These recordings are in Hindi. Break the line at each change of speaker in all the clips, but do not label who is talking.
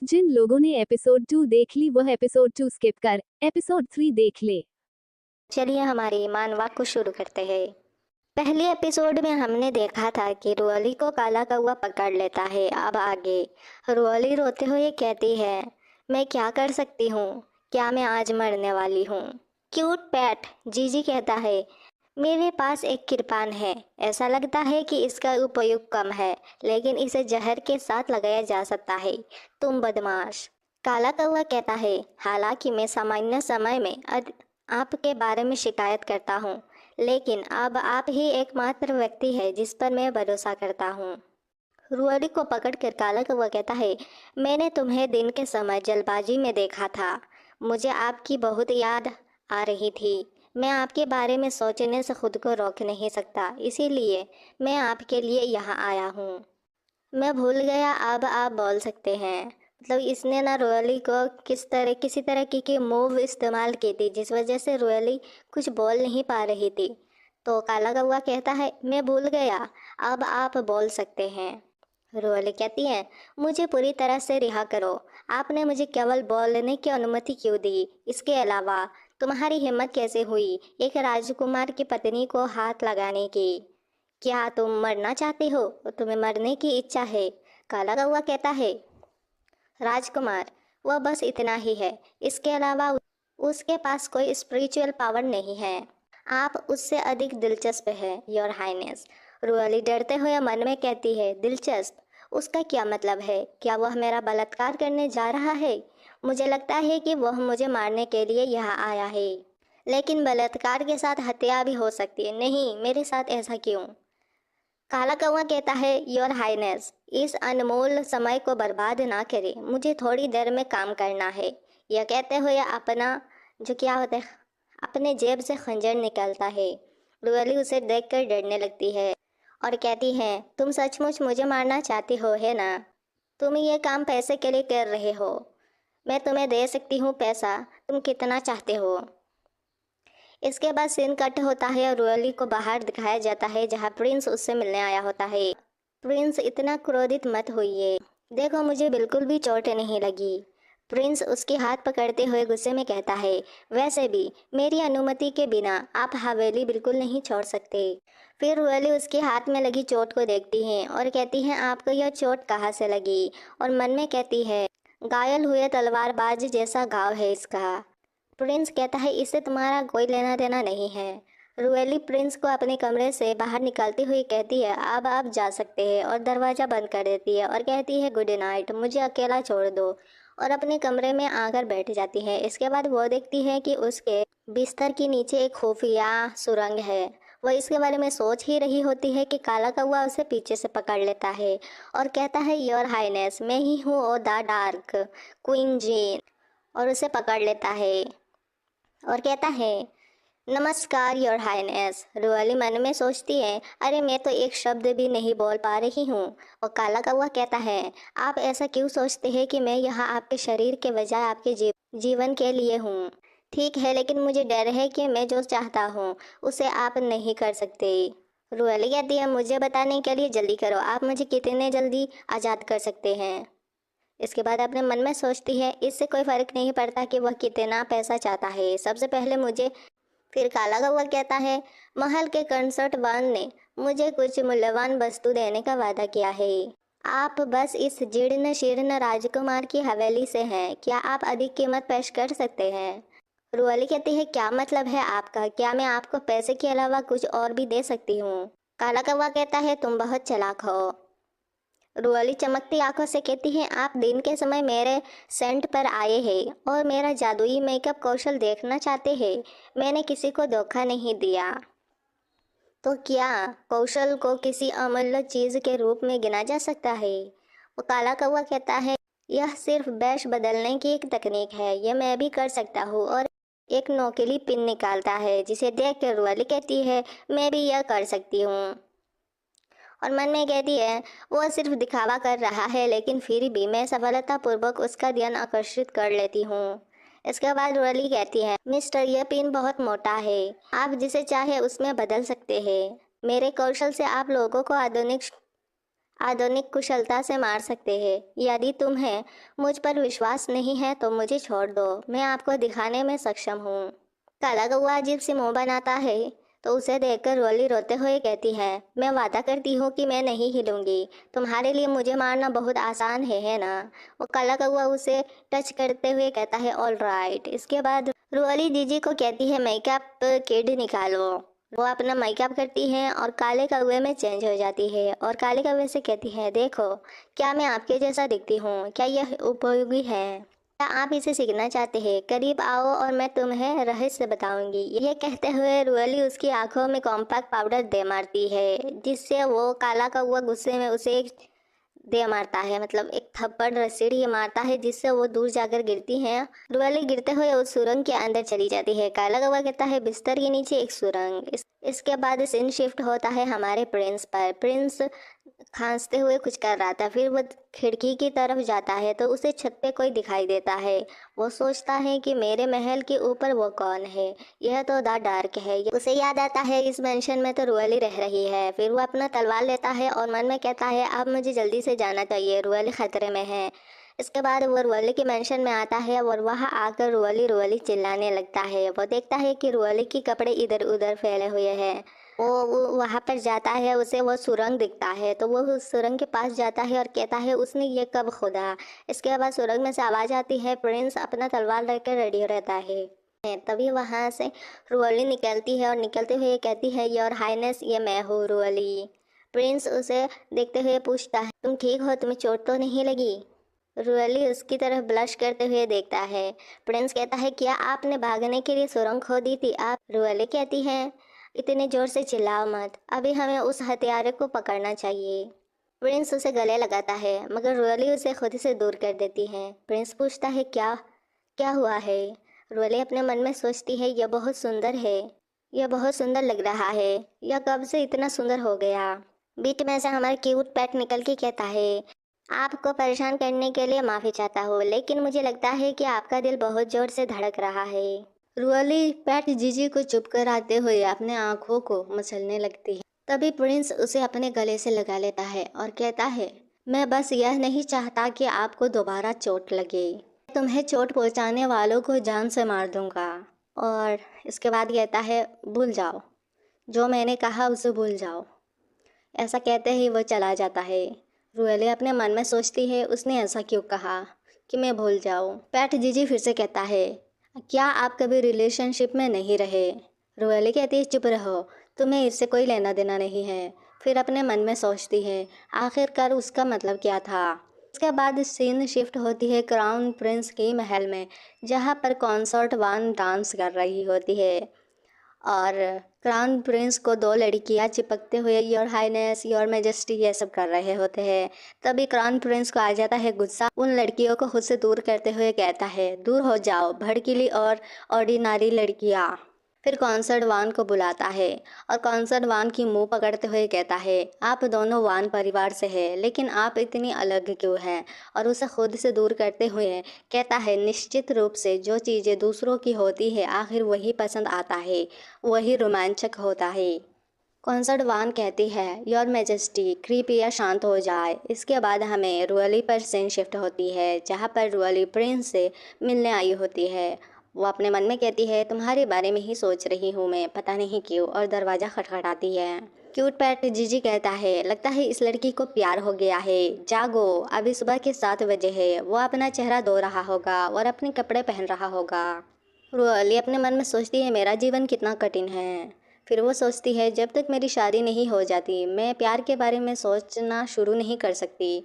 जिन लोगों ने एपिसोड 2 देख ली वह एपिसोड 2 स्किप कर एपिसोड 3 देख ले।
चलिए हमारी मानवाक को शुरू करते हैं। पहले एपिसोड में हमने देखा था कि रुअली को काला कौवा पकड़ लेता है। अब आगे रुअली रोते हुए कहती है, मैं क्या कर सकती हूँ, क्या मैं आज मरने वाली हूँ। क्यूट पैट जीजी कहता है, मेरे पास एक कृपान है, ऐसा लगता है कि इसका उपयोग कम है, लेकिन इसे जहर के साथ लगाया जा सकता है। तुम बदमाश। काला कौवा कहता है, हालांकि मैं सामान्य समय में आपके बारे में शिकायत करता हूँ, लेकिन अब आप ही एकमात्र व्यक्ति है जिस पर मैं भरोसा करता हूँ। रुअली को पकड़कर काला कौवा कहता है, मैंने तुम्हें दिन के समय जल्दबाजी में देखा था। मुझे आपकी बहुत याद आ रही थी। मैं आपके बारे में सोचने से खुद को रोक नहीं सकता, इसीलिए मैं आपके लिए यहाँ आया हूँ। मैं भूल गया, अब आप बोल सकते हैं। मतलब इसने ना रोयली को किसी तरह की मूव इस्तेमाल की थी, जिस वजह से रोयली कुछ बोल नहीं पा रही थी। तो काला कौवा कहता है, मैं भूल गया, अब आप बोल सकते हैं। रोयली कहती है, मुझे पूरी तरह से रिहा करो। आपने मुझे केवल बोलने की अनुमति क्यों दी? इसके अलावा तुम्हारी हिम्मत कैसे हुई एक राजकुमार की पत्नी को हाथ लगाने की? क्या तुम मरना चाहते हो? तुम्हें मरने की इच्छा है? काला कौवा कहता है, राजकुमार वह बस इतना ही है, इसके अलावा उसके पास कोई स्पिरिचुअल पावर नहीं है। आप उससे अधिक दिलचस्प है योर हाइनेस। रुअली डरते हुए मन में कहती है, दिलचस्प? उसका क्या मतलब है? क्या वह मेरा बलात्कार करने जा रहा है? मुझे लगता है कि वह मुझे मारने के लिए यहाँ आया है, लेकिन बलात्कार के साथ हत्या भी हो सकती है। नहीं, मेरे साथ ऐसा क्यों? काला कौवा कहता है, योर हाइनेस इस अनमोल समय को बर्बाद ना करें, मुझे थोड़ी देर में काम करना है। यह कहते हुए अपना जो क्या होता है अपने जेब से खंजर निकालता है। रुअली उसे देखकर डरने लगती है और कहती है, तुम सचमुच मुझे मारना चाहती हो, है ना? तुम ये काम पैसे के लिए कर रहे हो। मैं तुम्हें दे सकती हूँ पैसा, तुम कितना चाहते हो? इसके बाद सीन कट होता है और रुअली को बाहर दिखाया जाता है, जहाँ प्रिंस उससे मिलने आया होता है। प्रिंस, इतना क्रोधित मत होइए, देखो मुझे बिल्कुल भी चोट नहीं लगी। प्रिंस उसके हाथ पकड़ते हुए गुस्से में कहता है, वैसे भी मेरी अनुमति के बिना आप हवेली बिल्कुल नहीं छोड़ सकते। फिर रुअली उसके हाथ में लगी चोट को देखती है और कहती है, आपको यह चोट कहाँ से लगी? और मन में कहती है, घायल हुए तलवारबाज जैसा घाव है इसका। प्रिंस कहता है, इससे तुम्हारा कोई लेना देना नहीं है। रुएली प्रिंस को अपने कमरे से बाहर निकालती हुई कहती है, अब आप जा सकते हैं, और दरवाज़ा बंद कर देती है और कहती है, गुड नाइट, मुझे अकेला छोड़ दो, और अपने कमरे में आकर बैठ जाती है। इसके बाद वो देखती है कि उसके बिस्तर के नीचे एक खुफिया सुरंग है। वह इसके बारे में सोच ही रही होती है कि काला कौवा उसे पीछे से पकड़ लेता है और कहता है, योर हाइनेस मैं ही हूँ, ओ द डार्क क्वीन जीन, और उसे पकड़ लेता है और कहता है, नमस्कार योर हाइनेस। रुअली मन में सोचती है, अरे मैं तो एक शब्द भी नहीं बोल पा रही हूँ। और काला कौवा कहता है, आप ऐसा क्यों सोचते हैं कि मैं यहाँ आपके शरीर के बजाय आपके जीवन के लिए हूँ? ठीक है, लेकिन मुझे डर है कि मैं जो चाहता हूँ उसे आप नहीं कर सकते। रुअली कहती है, मुझे बताने के लिए जल्दी करो, आप मुझे कितने जल्दी आज़ाद कर सकते हैं? इसके बाद अपने मन में सोचती है, इससे कोई फर्क नहीं पड़ता कि वह कितना पैसा चाहता है, सबसे पहले मुझे। फिर काला कौवा कहता है, महल के कंसर्ट वान ने मुझे कुछ मूल्यवान वस्तु देने का वादा किया है। आप बस इस जीर्ण शीर्ण राजकुमार की हवेली से हैं, क्या आप अधिक कीमत पेश कर सकते हैं? रुअली कहती है, क्या मतलब है आपका? क्या मैं आपको पैसे के अलावा कुछ और भी दे सकती हूँ? काला कौवा कहता है, तुम बहुत चालाक हो। रुअली चमकती आंखों से कहती है, आप दिन के समय मेरे सेंट पर आए हैं और मेरा जादुई मेकअप कौशल देखना चाहते हैं। मैंने किसी को धोखा नहीं दिया। तो क्या कौशल को किसी अमूल्य चीज के रूप में गिना जा सकता है? वो काला कौवा कहता है, यह सिर्फ वेश बदलने की एक तकनीक है, यह मैं भी कर सकता हूँ। और एक नोकीली पिन निकालता है, जिसे देख कर रुअली कहती है, मैं भी यह कर सकती हूँ। और मन में कहती है, वो सिर्फ दिखावा कर रहा है, लेकिन फिर भी मैं सफलतापूर्वक उसका ध्यान आकर्षित कर लेती हूँ। इसके बाद रोली कहती है, मिस्टर यह पिन बहुत मोटा है, आप जिसे चाहे उसमें बदल सकते हैं। मेरे कौशल से आप लोगों को आधुनिक कुशलता से मार सकते हैं। यदि तुम्हें मुझ पर विश्वास नहीं है तो मुझे छोड़ दो, मैं आपको दिखाने में सक्षम हूँ। काला कौवा अजीब सी मुंह बनाता है तो उसे देखकर रोली रोते हुए कहती है, मैं वादा करती हूँ कि मैं नहीं हिलूंगी। तुम्हारे लिए मुझे मारना बहुत आसान है ना। वो काला कौवा उसे टच करते हुए कहता है, ऑल राइट। इसके बाद रोली जीजी को कहती है, मेकअप किड निकालो। वो अपना मेकअप करती है और काले कौवे में चेंज हो जाती है और काले कौवे से कहती है, देखो क्या मैं आपके जैसा दिखती हूँ, क्या यह उपयोगी है? क्या आप इसे सीखना चाहते हैं? करीब आओ और मैं तुम्हें रहस्य बताऊंगी। यह कहते हुए रुअली उसकी आंखों में कॉम्पैक्ट पाउडर दे मारती है, जिससे वो काला कौवा गुस्से में उसे एक दे मारता है, मतलब एक थप्पड़ रसीड़ी मारता है, जिससे वो दूर जाकर गिरती है। रुअली गिरते हुए उस सुरंग के अंदर चली जाती है। काला कौवा कहता है, बिस्तर के नीचे एक सुरंग। इसके बाद सीन शिफ्ट होता है हमारे प्रिंस पर। प्रिंस खांसते हुए कुछ कर रहा था, फिर वो खिड़की की तरफ जाता है तो उसे छत पे कोई दिखाई देता है। वो सोचता है कि मेरे महल के ऊपर वो कौन है, यह तो द डार्क है। उसे याद आता है इस मेंशन में तो रुअली रह रही है। फिर वो अपना तलवार लेता है और मन में कहता है, अब मुझे जल्दी से जाना चाहिए, रुअली खतरे में है। इसके बाद वो रुअली के मेंशन में आता है और वहाँ आकर रुअली रुअली चिल्लाने लगता है। वो देखता है कि रुअली के कपड़े इधर उधर फैले हुए हैं। वो वहाँ पर जाता है, उसे वो सुरंग दिखता है तो वो उस सुरंग के पास जाता है और कहता है, उसने ये कब खोदा? इसके बाद सुरंग में से आवाज़ आती है, प्रिंस अपना तलवार लेकर रेडी रहता है। तभी वहाँ से रुअली निकलती है और निकलते हुए कहती है, योर हाइनेस, ये मैं हूँ रुअली। प्रिंस उसे देखते हुए पूछता है, तुम ठीक हो, तुम्हें चोट तो नहीं लगी? रुअली उसकी तरफ ब्लश करते हुए देखता है। प्रिंस कहता है, क्या आपने भागने के लिए सुरंग खोदी थी? आप? रुअली कहती है, इतने जोर से चिल्लाओ मत, अभी हमें उस हत्यारे को पकड़ना चाहिए। प्रिंस उसे गले लगाता है मगर रुअली उसे खुद से दूर कर देती है। प्रिंस पूछता है, क्या क्या हुआ है? रुअली अपने मन में सोचती है, यह बहुत सुंदर है, यह बहुत सुंदर लग रहा है, यह कब से इतना सुंदर हो गया? बीच में से हमारा क्यूट पेट निकल के कहता है, आपको परेशान करने के लिए माफ़ी चाहता हूँ, लेकिन मुझे लगता है कि आपका दिल बहुत ज़ोर से धड़क रहा है। रुअली पेट जीजी को चुप कराते हुए अपने आंखों को मसलने लगती है। तभी प्रिंस उसे अपने गले से लगा लेता है और कहता है, मैं बस यह नहीं चाहता कि आपको दोबारा चोट लगे, तुम्हें चोट पहुंचाने वालों को जान से मार दूंगा। और इसके बाद कहता है, भूल जाओ, जो मैंने कहा उसे भूल जाओ। ऐसा कहते ही वो चला जाता है। रुएली अपने मन में सोचती है, उसने ऐसा क्यों कहा कि मैं भूल जाऊं। पैट जीजी फिर से कहता है, क्या आप कभी रिलेशनशिप में नहीं रहे? रुएली कहती है, चुप रहो, तुम्हें इससे कोई लेना देना नहीं है। फिर अपने मन में सोचती है, आखिरकार उसका मतलब क्या था। इसके बाद सीन शिफ्ट होती है क्राउन प्रिंस के महल में, जहाँ पर कॉन्सर्ट वान डांस कर रही होती है और क्राउन प्रिंस को दो लड़कियां चिपकते हुए योर हाइनेस, योर मैजेस्टी ये सब कर रहे होते हैं। तभी क्राउन प्रिंस को आ जाता है गुस्सा, उन लड़कियों को खुद से दूर करते हुए कहता है, दूर हो जाओ भड़कीली और ऑर्डिनरी लड़कियां। फिर कॉन्सर्ट वान को बुलाता है और कॉन्सर्ट वान की मुंह पकड़ते हुए कहता है, आप दोनों वान परिवार से हैं, लेकिन आप इतनी अलग क्यों हैं? और उसे खुद से दूर करते हुए कहता है, निश्चित रूप से जो चीज़ें दूसरों की होती है आखिर वही पसंद आता है, वही रोमांचक होता है। कॉन्सर्ट वान कहती है, योर मैजेस्टी कृपया शांत हो जाए। इसके बाद हमें रुअली पर सीन शिफ्ट होती है, जहाँ पर रुअली प्रिंस से मिलने आई होती है। वो अपने मन में कहती है, तुम्हारे बारे में ही सोच रही हूँ मैं, पता नहीं क्यों, और दरवाज़ा खटखटाती है। क्यूट पैट जीजी कहता है, लगता है इस लड़की को प्यार हो गया है, जागो, अभी सुबह के 7 बजे है। वो अपना चेहरा धो रहा होगा और अपने कपड़े पहन रहा होगा। रुअली अपने मन में सोचती है, मेरा जीवन कितना कठिन है। फिर वो सोचती है, जब तक मेरी शादी नहीं हो जाती मैं प्यार के बारे में सोचना शुरू नहीं कर सकती।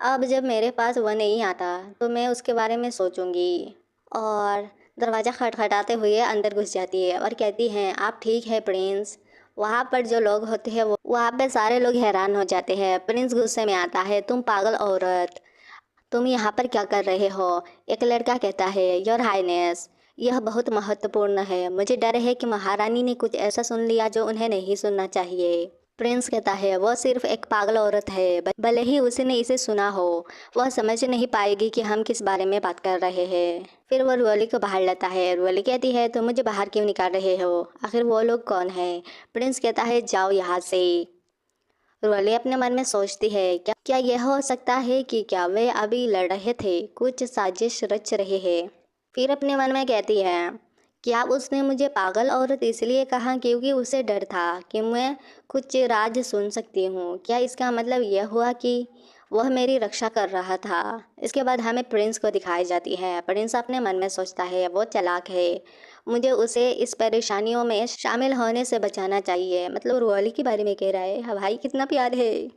अब जब मेरे पास वह नहीं आता तो मैं उसके बारे में सोचूंगी। और दरवाज़ा खटखटाते हुए अंदर घुस जाती है और कहती हैं, आप ठीक है प्रिंस? वहाँ पर जो लोग होते हैं वो वहाँ पर सारे लोग हैरान हो जाते हैं। प्रिंस गुस्से में आता है, तुम पागल औरत, तुम यहाँ पर क्या कर रहे हो? एक लड़का कहता है, योर हाइनेस, यह बहुत महत्वपूर्ण है, मुझे डर है कि महारानी ने कुछ ऐसा सुन लिया जो उन्हें नहीं सुनना चाहिए। प्रिंस कहता है, वह सिर्फ एक पागल औरत है, भले ही उसने इसे सुना हो, वह समझ नहीं पाएगी कि हम किस बारे में बात कर रहे हैं। फिर वह रुअली को बाहर लाता है। रुअली कहती है, तुम मुझे बाहर क्यों निकाल रहे हो? आखिर वो लोग कौन है? प्रिंस कहता है, जाओ यहाँ से। रुअली अपने मन में सोचती है, क्या यह हो सकता है कि क्या वे अभी लड़ रहे थे, कुछ साजिश रच रहे हैं। फिर अपने मन में कहती है, क्या उसने मुझे पागल औरत इसलिए कहा क्योंकि उसे डर था कि मैं कुछ राज सुन सकती हूँ। क्या इसका मतलब यह हुआ कि वह मेरी रक्षा कर रहा था। इसके बाद हमें प्रिंस को दिखाई जाती है। प्रिंस अपने मन में सोचता है, वो चालाक है, मुझे उसे इस परेशानियों में शामिल होने से बचाना चाहिए। मतलब रुअली के बारे में कह रहा है, हाँ भाई कितना प्यार है।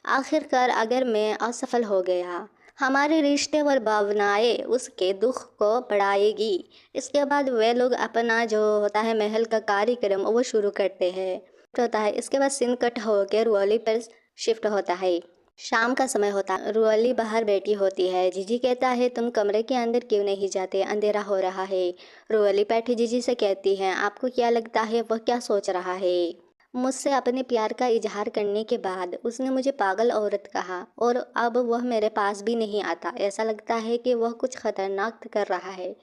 आखिरकार अगर मैं असफल हो गया, हमारे रिश्ते और भावनाएं उसके दुख को बढ़ाएगी। इसके बाद वे लोग अपना जो होता है महल का कार्यक्रम वो शुरू करते हैं होता है। इसके बाद सीन कट होकर रुअली पर शिफ्ट होता है। शाम का समय होता है, रुअली बाहर बैठी होती है। जीजी कहता है, तुम कमरे के अंदर क्यों नहीं जाते, अंधेरा हो रहा है। रुअली बैठी जीजी से कहती है, आपको क्या लगता है वह क्या सोच रहा है। मुझसे अपने प्यार का इजहार करने के बाद उसने मुझे पागल औरत कहा और अब वह मेरे पास भी नहीं आता। ऐसा लगता है कि वह कुछ खतरनाक कर रहा है।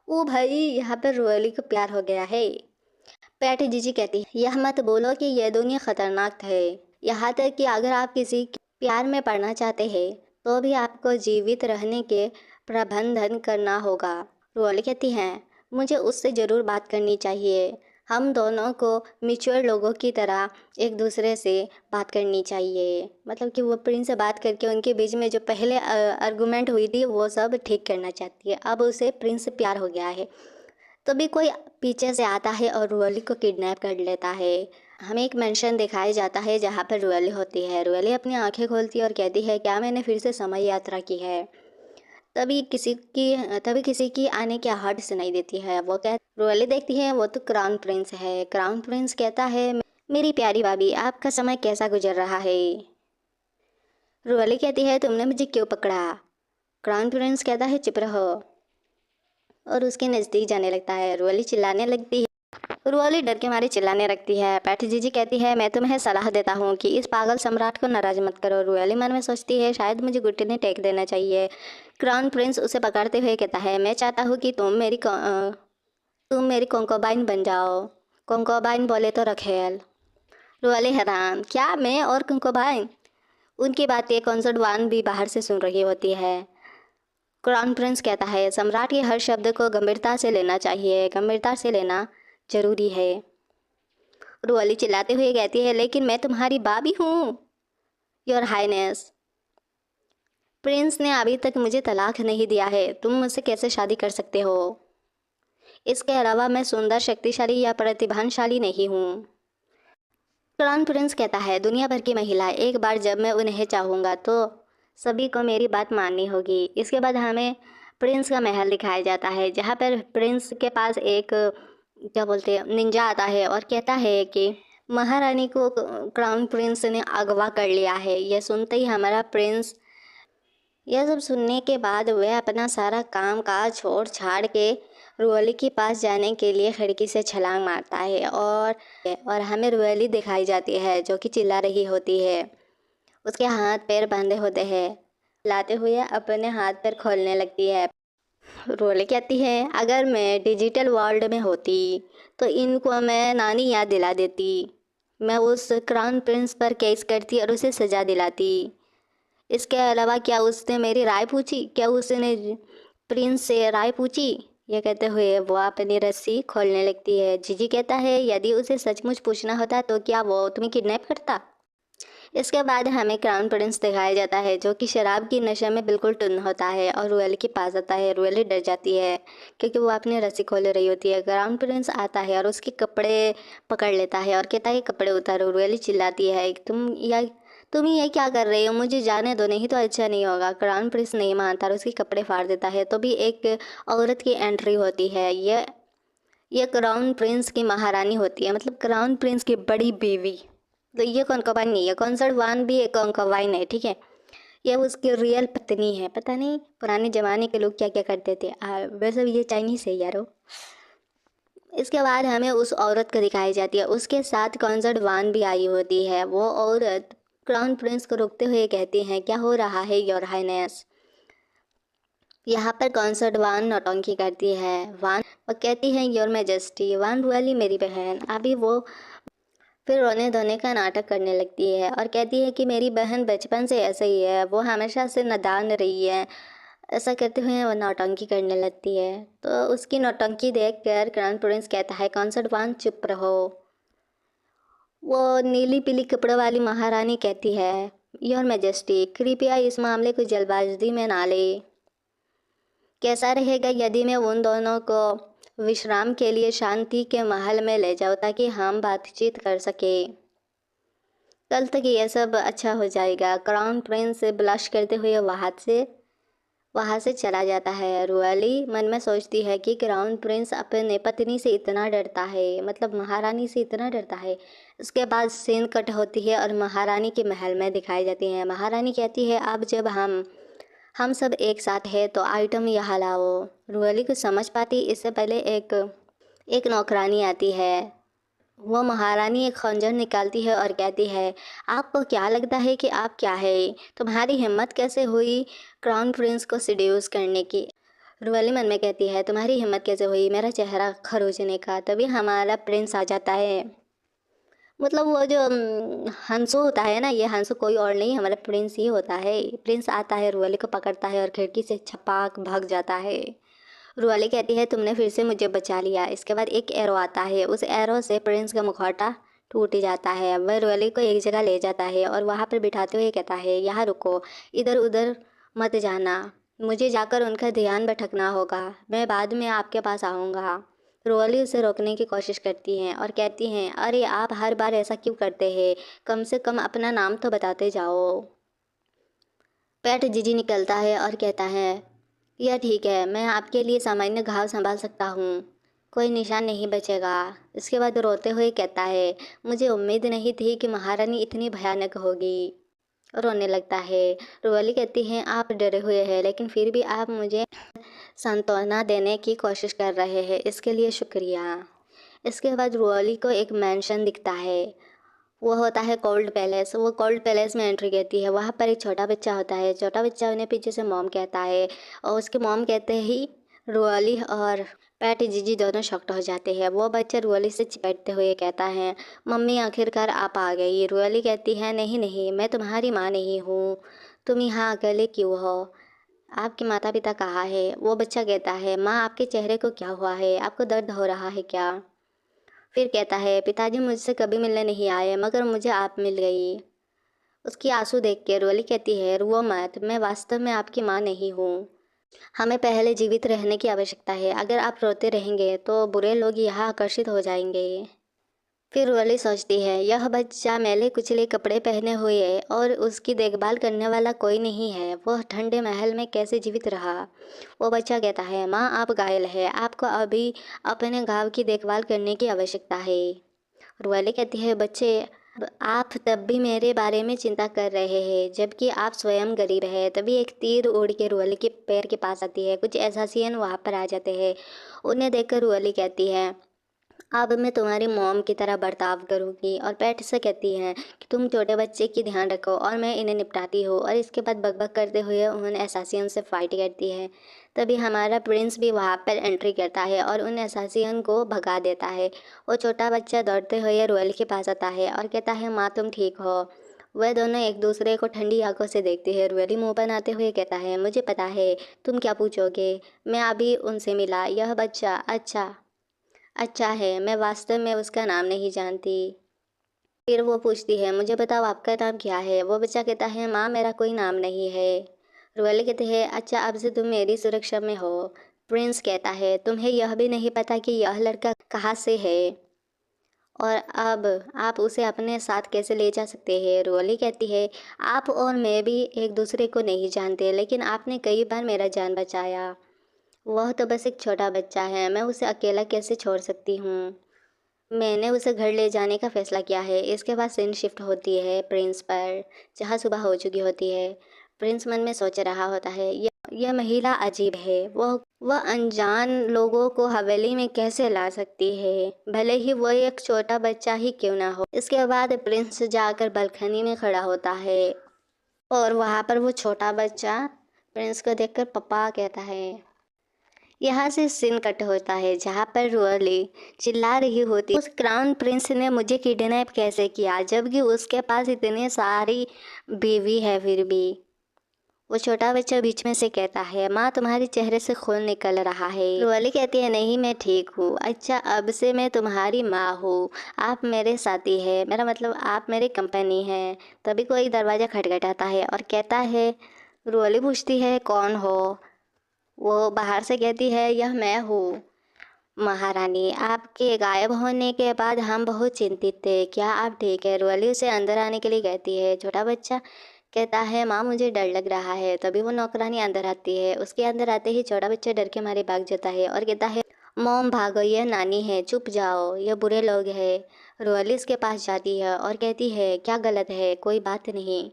ओ भाई, यहाँ पर रुअली को प्यार हो गया है। पैटी जीजी कहती है, यह मत बोलो कि यह दुनिया खतरनाक है। यहाँ तक कि अगर आप किसी के प्यार में पड़ना चाहते हैं तो भी आपको जीवित रहने के प्रबंधन करना होगा। रुअली कहती है, मुझे उससे ज़रूर बात करनी चाहिए। हम दोनों को मैच्योर लोगों की तरह एक दूसरे से बात करनी चाहिए। मतलब कि वो प्रिंस से बात करके उनके बीच में जो पहले आर्गुमेंट हुई थी वो सब ठीक करना चाहती है। अब उसे प्रिंस से प्यार हो गया है। तभी कोई पीछे से आता है और रुअली को किडनैप कर लेता है। हमें एक मेंशन दिखाया जाता है जहाँ पर रुअली होती है। रुअली अपनी आंखें खोलती है और कहती है, क्या मैंने फिर से समय यात्रा की है। तभी किसी की आने की आहट सुनाई देती है। रुअली देखती है, वो तो क्राउन प्रिंस है। क्राउन प्रिंस कहता है, मेरी प्यारी भाभी, आपका समय कैसा गुजर रहा है। रुअली कहती है, तुमने मुझे क्यों पकड़ा। क्राउन प्रिंस कहता है, चुप रहो, और उसके नज़दीक जाने लगता है। रुअली चिल्लाने लगती है। रुअली डर के मारे चिल्लाने लगती है। पैटी जीजी कहती है, मैं तुम्हें सलाह देता हूँ कि इस पागल सम्राट को नाराज मत करो। रुअली मन में सोचती है, शायद मुझे घुटने टेक देना चाहिए। क्राउन प्रिंस उसे पकड़ते हुए कहता है, मैं चाहता हूँ कि तुम मेरी कोंकोबाइन बन जाओ। कोंकोबाइन बोले तो रखेल। रुअली हैरान, क्या मैं और कोंकोबाइन। उनकी बातें कॉन्सर्ट वान भी बाहर से सुन रही होती है। क्राउन प्रिंस कहता है, सम्राट के हर शब्द को गंभीरता से लेना चाहिए, गंभीरता से लेना जरूरी है। रुअली चिल्लाते हुए कहती है, लेकिन मैं तुम्हारी भाभी हूँ। योर हाइनेस, प्रिंस ने अभी तक मुझे तलाक नहीं दिया है, तुम मुझसे कैसे शादी कर सकते हो। इसके अलावा मैं सुंदर, शक्तिशाली या प्रतिभाशाली नहीं हूँ। क्राउन प्रिंस कहता है, दुनिया भर की महिला, एक बार जब मैं उन्हें चाहूँगा तो सभी को मेरी बात माननी होगी। इसके बाद हमें प्रिंस का महल दिखाया जाता है, जहाँ पर प्रिंस के पास एक क्या बोलते हैं निंजा आता है और कहता है कि महारानी को क्राउन प्रिंस ने अगवा कर लिया है। यह सुनते ही हमारा प्रिंस, यह सब सुनने के बाद वह अपना सारा काम काज छोड़ छाड़ के रुअली के पास जाने के लिए खिड़की से छलांग मारता है और हमें रुअली दिखाई जाती है जो कि चिल्ला रही होती है। उसके हाथ पैर बांधे होते हैं, लाते हुए अपने हाथ पैर खोलने लगती है। रुअली कहती है, अगर मैं डिजिटल वर्ल्ड में होती तो इनको मैं नानी याद दिला देती। मैं उस क्राउन प्रिंस पर केस करती और उसे सज़ा दिलाती। इसके अलावा क्या उसने मेरी राय पूछी, क्या उसने प्रिंस से राय पूछी। यह कहते हुए वो अपनी रस्सी खोलने लगती है। जीजी कहता है, यदि उसे सचमुच पूछना होता तो क्या वो तुम्हें किडनैप करता। इसके बाद हमें क्राउन प्रिंस दिखाया जाता है जो कि शराब की नशे में बिल्कुल टुन होता है और रुअली के पास आता है। रुअली डर जाती है क्योंकि वो अपनी रस्सी खोले रही होती है। क्राउन प्रिंस आता है और उसके कपड़े पकड़ लेता है और कहता है, कपड़े उतारो। रुअली चिल्लाती है, तुम ये क्या कर रही हो, मुझे जाने दो, नहीं तो अच्छा नहीं होगा। क्राउन प्रिंस नहीं मानता और उसके कपड़े फाड़ देता है। तो भी एक औरत की एंट्री होती है। यह क्राउन प्रिंस की महारानी होती है, मतलब क्राउन प्रिंस की बड़ी बीवी। तो ये कॉन्कवाइन नहीं है, कॉन्सर्ट वान भी एक कॉन्कवाइन है, ठीक है। ये उसकी रियल पत्नी है। पता नहीं पुराने ज़माने के लोग क्या क्या करते थे। वैसे ये चाइनीज़ है यारो। इसके बाद हमें उस औरत को दिखाई जाती है, उसके साथ कॉन्सर्ट वान भी आई होती है। वो औरत क्राउन प्रिंस को रोकते हुए कहती हैं, क्या हो रहा है योर हाइनेस। यहाँ पर कॉन्सर्ट वान नौटंकी करती है। वान वो कहती है, योर मैजेस्टी। वान रुअली मेरी बहन। अभी वो फिर रोने धोने का नाटक करने लगती है और कहती है कि मेरी बहन बचपन से ऐसे ही है, वो हमेशा से नादान रही है। ऐसा करते हुए वो नौटंकी करने लगती है। तो उसकी नौटंकी देख कर क्राउन प्रिंस कहता है, कॉन्सर्ट चुप रहो। वो नीली पीली कपड़ों वाली महारानी कहती है, योर मैजेस्टी कृपया इस मामले को जल्दबाजी में ना ले। कैसा रहेगा यदि मैं उन दोनों को विश्राम के लिए शांति के महल में ले जाऊँ ताकि हम बातचीत कर सके। कल तक ये सब अच्छा हो जाएगा। क्राउन प्रिंस ब्लश करते हुए वहाँ से चला जाता है। रुआली मन में सोचती है कि क्राउन प्रिंस अपने पत्नी से इतना डरता है, मतलब महारानी से इतना डरता है। उसके बाद सीन कट होती है और महारानी के महल में दिखाई जाती है। महारानी कहती है, अब जब हम सब एक साथ हैं तो आइटम यहाँ लाओ। रुआली कुछ समझ पाती इससे पहले एक नौकरानी आती है। वो महारानी एक खंजर निकालती है और कहती है, आपको क्या लगता है कि आप क्या है? तुम्हारी हिम्मत कैसे हुई क्राउन प्रिंस को सिड्यूस करने की? रुआली मन में कहती है, तुम्हारी हिम्मत कैसे हुई मेरा चेहरा खरोचने का? तभी हमारा प्रिंस आ जाता है। मतलब वो जो हंसू होता है ना, ये हंसू कोई और नहीं हमारा प्रिंस ही होता है। प्रिंस आता है, रुआली को पकड़ता है और खिड़की से छपाक भाग जाता है। रुआली कहती है, तुमने फिर से मुझे बचा लिया। इसके बाद एक एरो आता है, उस एरो से प्रिंस का मुखौटा टूट जाता है। वह रुआली को एक जगह ले जाता है और वहाँ पर बिठाते हुए कहता है, यहाँ रुको, इधर उधर मत जाना, मुझे जाकर उनका ध्यान भटकना होगा, मैं बाद में आपके पास आऊँगा। रुआली उसे रोकने की कोशिश करती हैं और कहती हैं, अरे आप हर बार ऐसा क्यों करते हैं, कम से कम अपना नाम तो बताते जाओ। पैट जीजी निकलता है और कहता है, यह ठीक है, मैं आपके लिए सामान्य घाव संभाल सकता हूँ, कोई निशान नहीं बचेगा। इसके बाद रोते हुए कहता है, मुझे उम्मीद नहीं थी कि महारानी इतनी भयानक होगी। रोने लगता है। रुआली कहती हैं, आप डरे हुए हैं लेकिन फिर भी आप मुझे सांत्वना देने की कोशिश कर रहे हैं, इसके लिए शुक्रिया। इसके बाद रुआली को एक मैंशन दिखता है, वो होता है कोल्ड पैलेस। वो कोल्ड पैलेस में एंट्री करती है। वहाँ पर एक छोटा बच्चा होता है। छोटा बच्चा उन्हें पीछे से मॉम कहता है और उसके मॉम कहते ही रुआली और पैट जीजी दोनों शॉक्ड हो जाते हैं। वो बच्चा रुआली से चिपटते हुए कहता है, मम्मी आखिरकार आप आ गई। रुआली कहती है, नहीं नहीं, मैं तुम्हारी माँ नहीं हूँ, तुम यहाँ अकेले क्यों हो, आपके माता पिता कहाँ है? वो बच्चा कहता है, माँ आपके चेहरे को क्या हुआ है, आपको दर्द हो रहा है क्या? फिर कहता है, पिताजी मुझसे कभी मिलने नहीं आए मगर मुझे आप मिल गई। उसकी आंसू देख के रुआली कहती है, रुओ मत, मैं वास्तव में आपकी माँ नहीं हूँ, हमें पहले जीवित रहने की आवश्यकता है, अगर आप रोते रहेंगे तो बुरे लोग यहाँ आकर्षित हो जाएंगे। फिर रुआली सोचती है, यह बच्चा मैले कुचले कपड़े पहने हुए है और उसकी देखभाल करने वाला कोई नहीं है, वह ठंडे महल में कैसे जीवित रहा? वो बच्चा कहता है, माँ आप घायल है, आपको अभी अपने घाव की देखभाल करने की आवश्यकता है। रुआली कहती है, बच्चे आप तब भी मेरे बारे में चिंता कर रहे हैं जबकि आप स्वयं गरीब है। तभी एक तीर उड़ के रुआली के पैर के पास आती है। कुछ एसासियन वहाँ पर आ जाते हैं। उन्हें देखकर रुआली कहती है, अब मैं तुम्हारी मॉम की तरह बर्ताव करूँगी, और पैट से कहती हैं कि तुम छोटे बच्चे की ध्यान रखो और मैं इन्हें निपटाती हूँ। और इसके बाद बकबक करते हुए उन्होंने एसासियन से फाइट करती है। तभी हमारा प्रिंस भी वहाँ पर एंट्री करता है और उन एसासियन को भगा देता है। वो छोटा बच्चा दौड़ते हुए रुएल के पास आता है और कहता है, माँ तुम ठीक हो? वह दोनों एक दूसरे को ठंडी आंखों से देखते हैं। रुएली मुँह बनाते हुए कहता है, मुझे पता है तुम क्या पूछोगे, मैं अभी उनसे मिला, यह बच्चा अच्छा है, मैं वास्तव में उसका नाम नहीं जानती। फिर वो पूछती है, मुझे बताओ आपका नाम क्या है? वो बच्चा कहता है, माँ मेरा कोई नाम नहीं है। रुएली कहते हैं, अच्छा अब से तुम मेरी सुरक्षा में हो। प्रिंस कहता है, तुम्हें यह भी नहीं पता कि यह लड़का कहाँ से है और अब आप उसे अपने साथ कैसे ले जा सकते हैं? रुएली कहती है, आप और मैं भी एक दूसरे को नहीं जानते, लेकिन आपने कई बार मेरा जान बचाया। वह तो बस एक छोटा बच्चा है, मैं उसे अकेला कैसे छोड़ सकती हूँ? मैंने उसे घर ले जाने का फ़ैसला किया है। इसके बाद सीन शिफ्ट होती है प्रिंस पर, जहाँ सुबह हो चुकी होती है। प्रिंस मन में सोच रहा होता है, यह महिला अजीब है, वह अनजान लोगों को हवेली में कैसे ला सकती है, भले ही वह एक छोटा बच्चा ही क्यों ना हो। इसके बाद प्रिंस जाकर बालकनी में खड़ा होता है और वहाँ पर वो छोटा बच्चा प्रिंस को देखकर पप्पा कहता है। यहाँ से सीन कट होता है जहाँ पर रुअली चिल्ला रही होती, उस क्राउन प्रिंस ने मुझे किडनैप कैसे किया, जबकि उसके पास इतनी सारी बीवी है। फिर भी वो छोटा बच्चा बीच में से कहता है, माँ तुम्हारे चेहरे से खून निकल रहा है। रुअली कहती है, नहीं मैं ठीक हूँ। अच्छा अब से मैं तुम्हारी माँ हूँ, आप मेरे साथी है, मेरा मतलब आप मेरी कंपनी है। तभी कोई दरवाज़ा खटखटाता है और कहता है, रुअली पूछती है कौन हो। वो बाहर से कहती है, यह मैं हूँ महारानी, आपके गायब होने के बाद हम बहुत चिंतित थे, क्या आप ठीक है। रुअली उसे अंदर आने के लिए कहती है। छोटा बच्चा कहता है, माँ मुझे डर लग रहा है। तभी वो नौकरानी अंदर आती है। उसके अंदर आते ही छोटा बच्चा डर के मारे भाग जाता है और कहता है, मोम भागो, यह नानी है, चुप जाओ, ये बुरे लोग हैं। रुअली उसके पास जाती है और कहती है, क्या गलत है, कोई बात नहीं,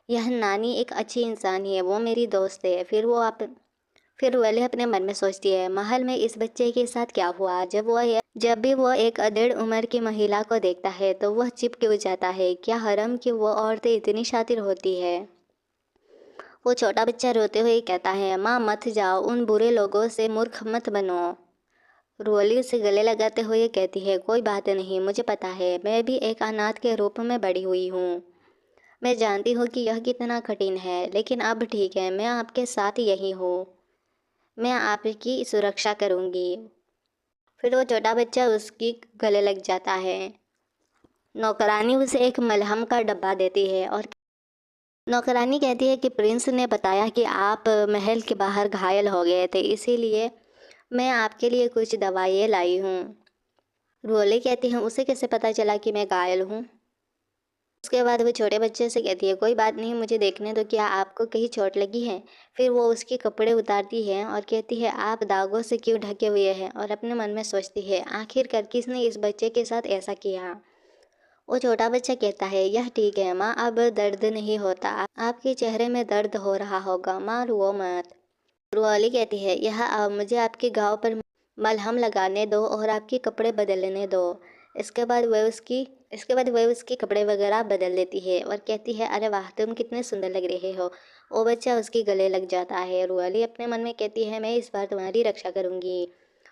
यह नानी एक अच्छी इंसान है, वो मेरी दोस्त है। फिर रुएली अपने मन में सोचती है, महल में इस बच्चे के साथ क्या हुआ। जब भी वो एक अधेड़ उम्र की महिला को देखता है तो वह चिप क्यों जाता है। क्या हरम की वो औरतें इतनी शातिर होती है। वो छोटा बच्चा रोते हुए कहता है, माँ मत जाओ, उन बुरे लोगों से मूर्ख मत बनो। रुअली उसे गले लगाते हुए कहती है, कोई बात नहीं, मुझे पता है, मैं भी एक अनाथ के रूप में बड़ी हुई हूँ। मैं जानती हूँ कि यह कितना कठिन है, लेकिन अब ठीक है, मैं आपके साथ यही हूँ, मैं आपकी सुरक्षा करूँगी। फिर वो छोटा बच्चा उसकी गले लग जाता है। नौकरानी उसे एक मलहम का डब्बा देती है और नौकरानी कहती है कि प्रिंस ने बताया कि आप महल के बाहर घायल हो गए थे, इसीलिए मैं आपके लिए कुछ दवाइयाँ लाई हूँ। रोले कहती हैं, उसे कैसे पता चला कि मैं घायल हूँ। उसके बाद वो छोटे बच्चे से कहती है, कोई बात नहीं, मुझे देखने दो, क्या आपको कहीं चोट लगी है। फिर वो उसके कपड़े उतारती है और कहती है, आप दागों से क्यों ढके हुए हैं। और अपने मन में सोचती है, आखिरकार किसने इस बच्चे के साथ ऐसा किया। वो छोटा बच्चा कहता है, यह ठीक है माँ, अब दर्द नहीं होता, आपके चेहरे में दर्द हो रहा होगा, माँ रो मत। रुआली कहती है, यह मुझे आपके घाव पर मलहम लगाने दो और आपके कपड़े बदलने दो। इसके बाद वह उसके कपड़े वगैरह बदल देती है और कहती है, अरे वाह तुम कितने सुंदर लग रहे हो। वो बच्चा उसके गले लग जाता है। रुआली अपने मन में कहती है, मैं इस बार तुम्हारी रक्षा करूँगी।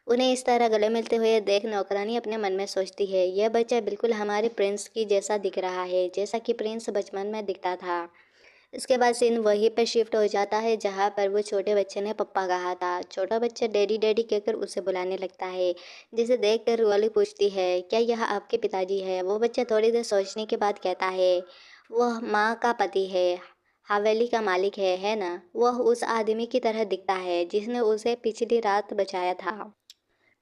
उन्हें इस तरह गले मिलते हुए देख नौकरानी अपने मन में सोचती है, यह बच्चा बिल्कुल हमारे प्रिंस की जैसा दिख रहा है, जैसा कि प्रिंस बचपन में दिखता था। इसके बाद सीन वहीं पर शिफ्ट हो जाता है जहाँ पर वो छोटे बच्चे ने पप्पा कहा था। छोटा बच्चा डैडी डैडी कहकर उसे बुलाने लगता है, जिसे देखकर रुआली पूछती है, क्या यह आपके पिताजी है। वो बच्चा थोड़ी देर सोचने के बाद कहता है, वह माँ का पति है, हवेली का मालिक है ना। वह उस आदमी की तरह दिखता है जिसने उसे पिछली रात बचाया था।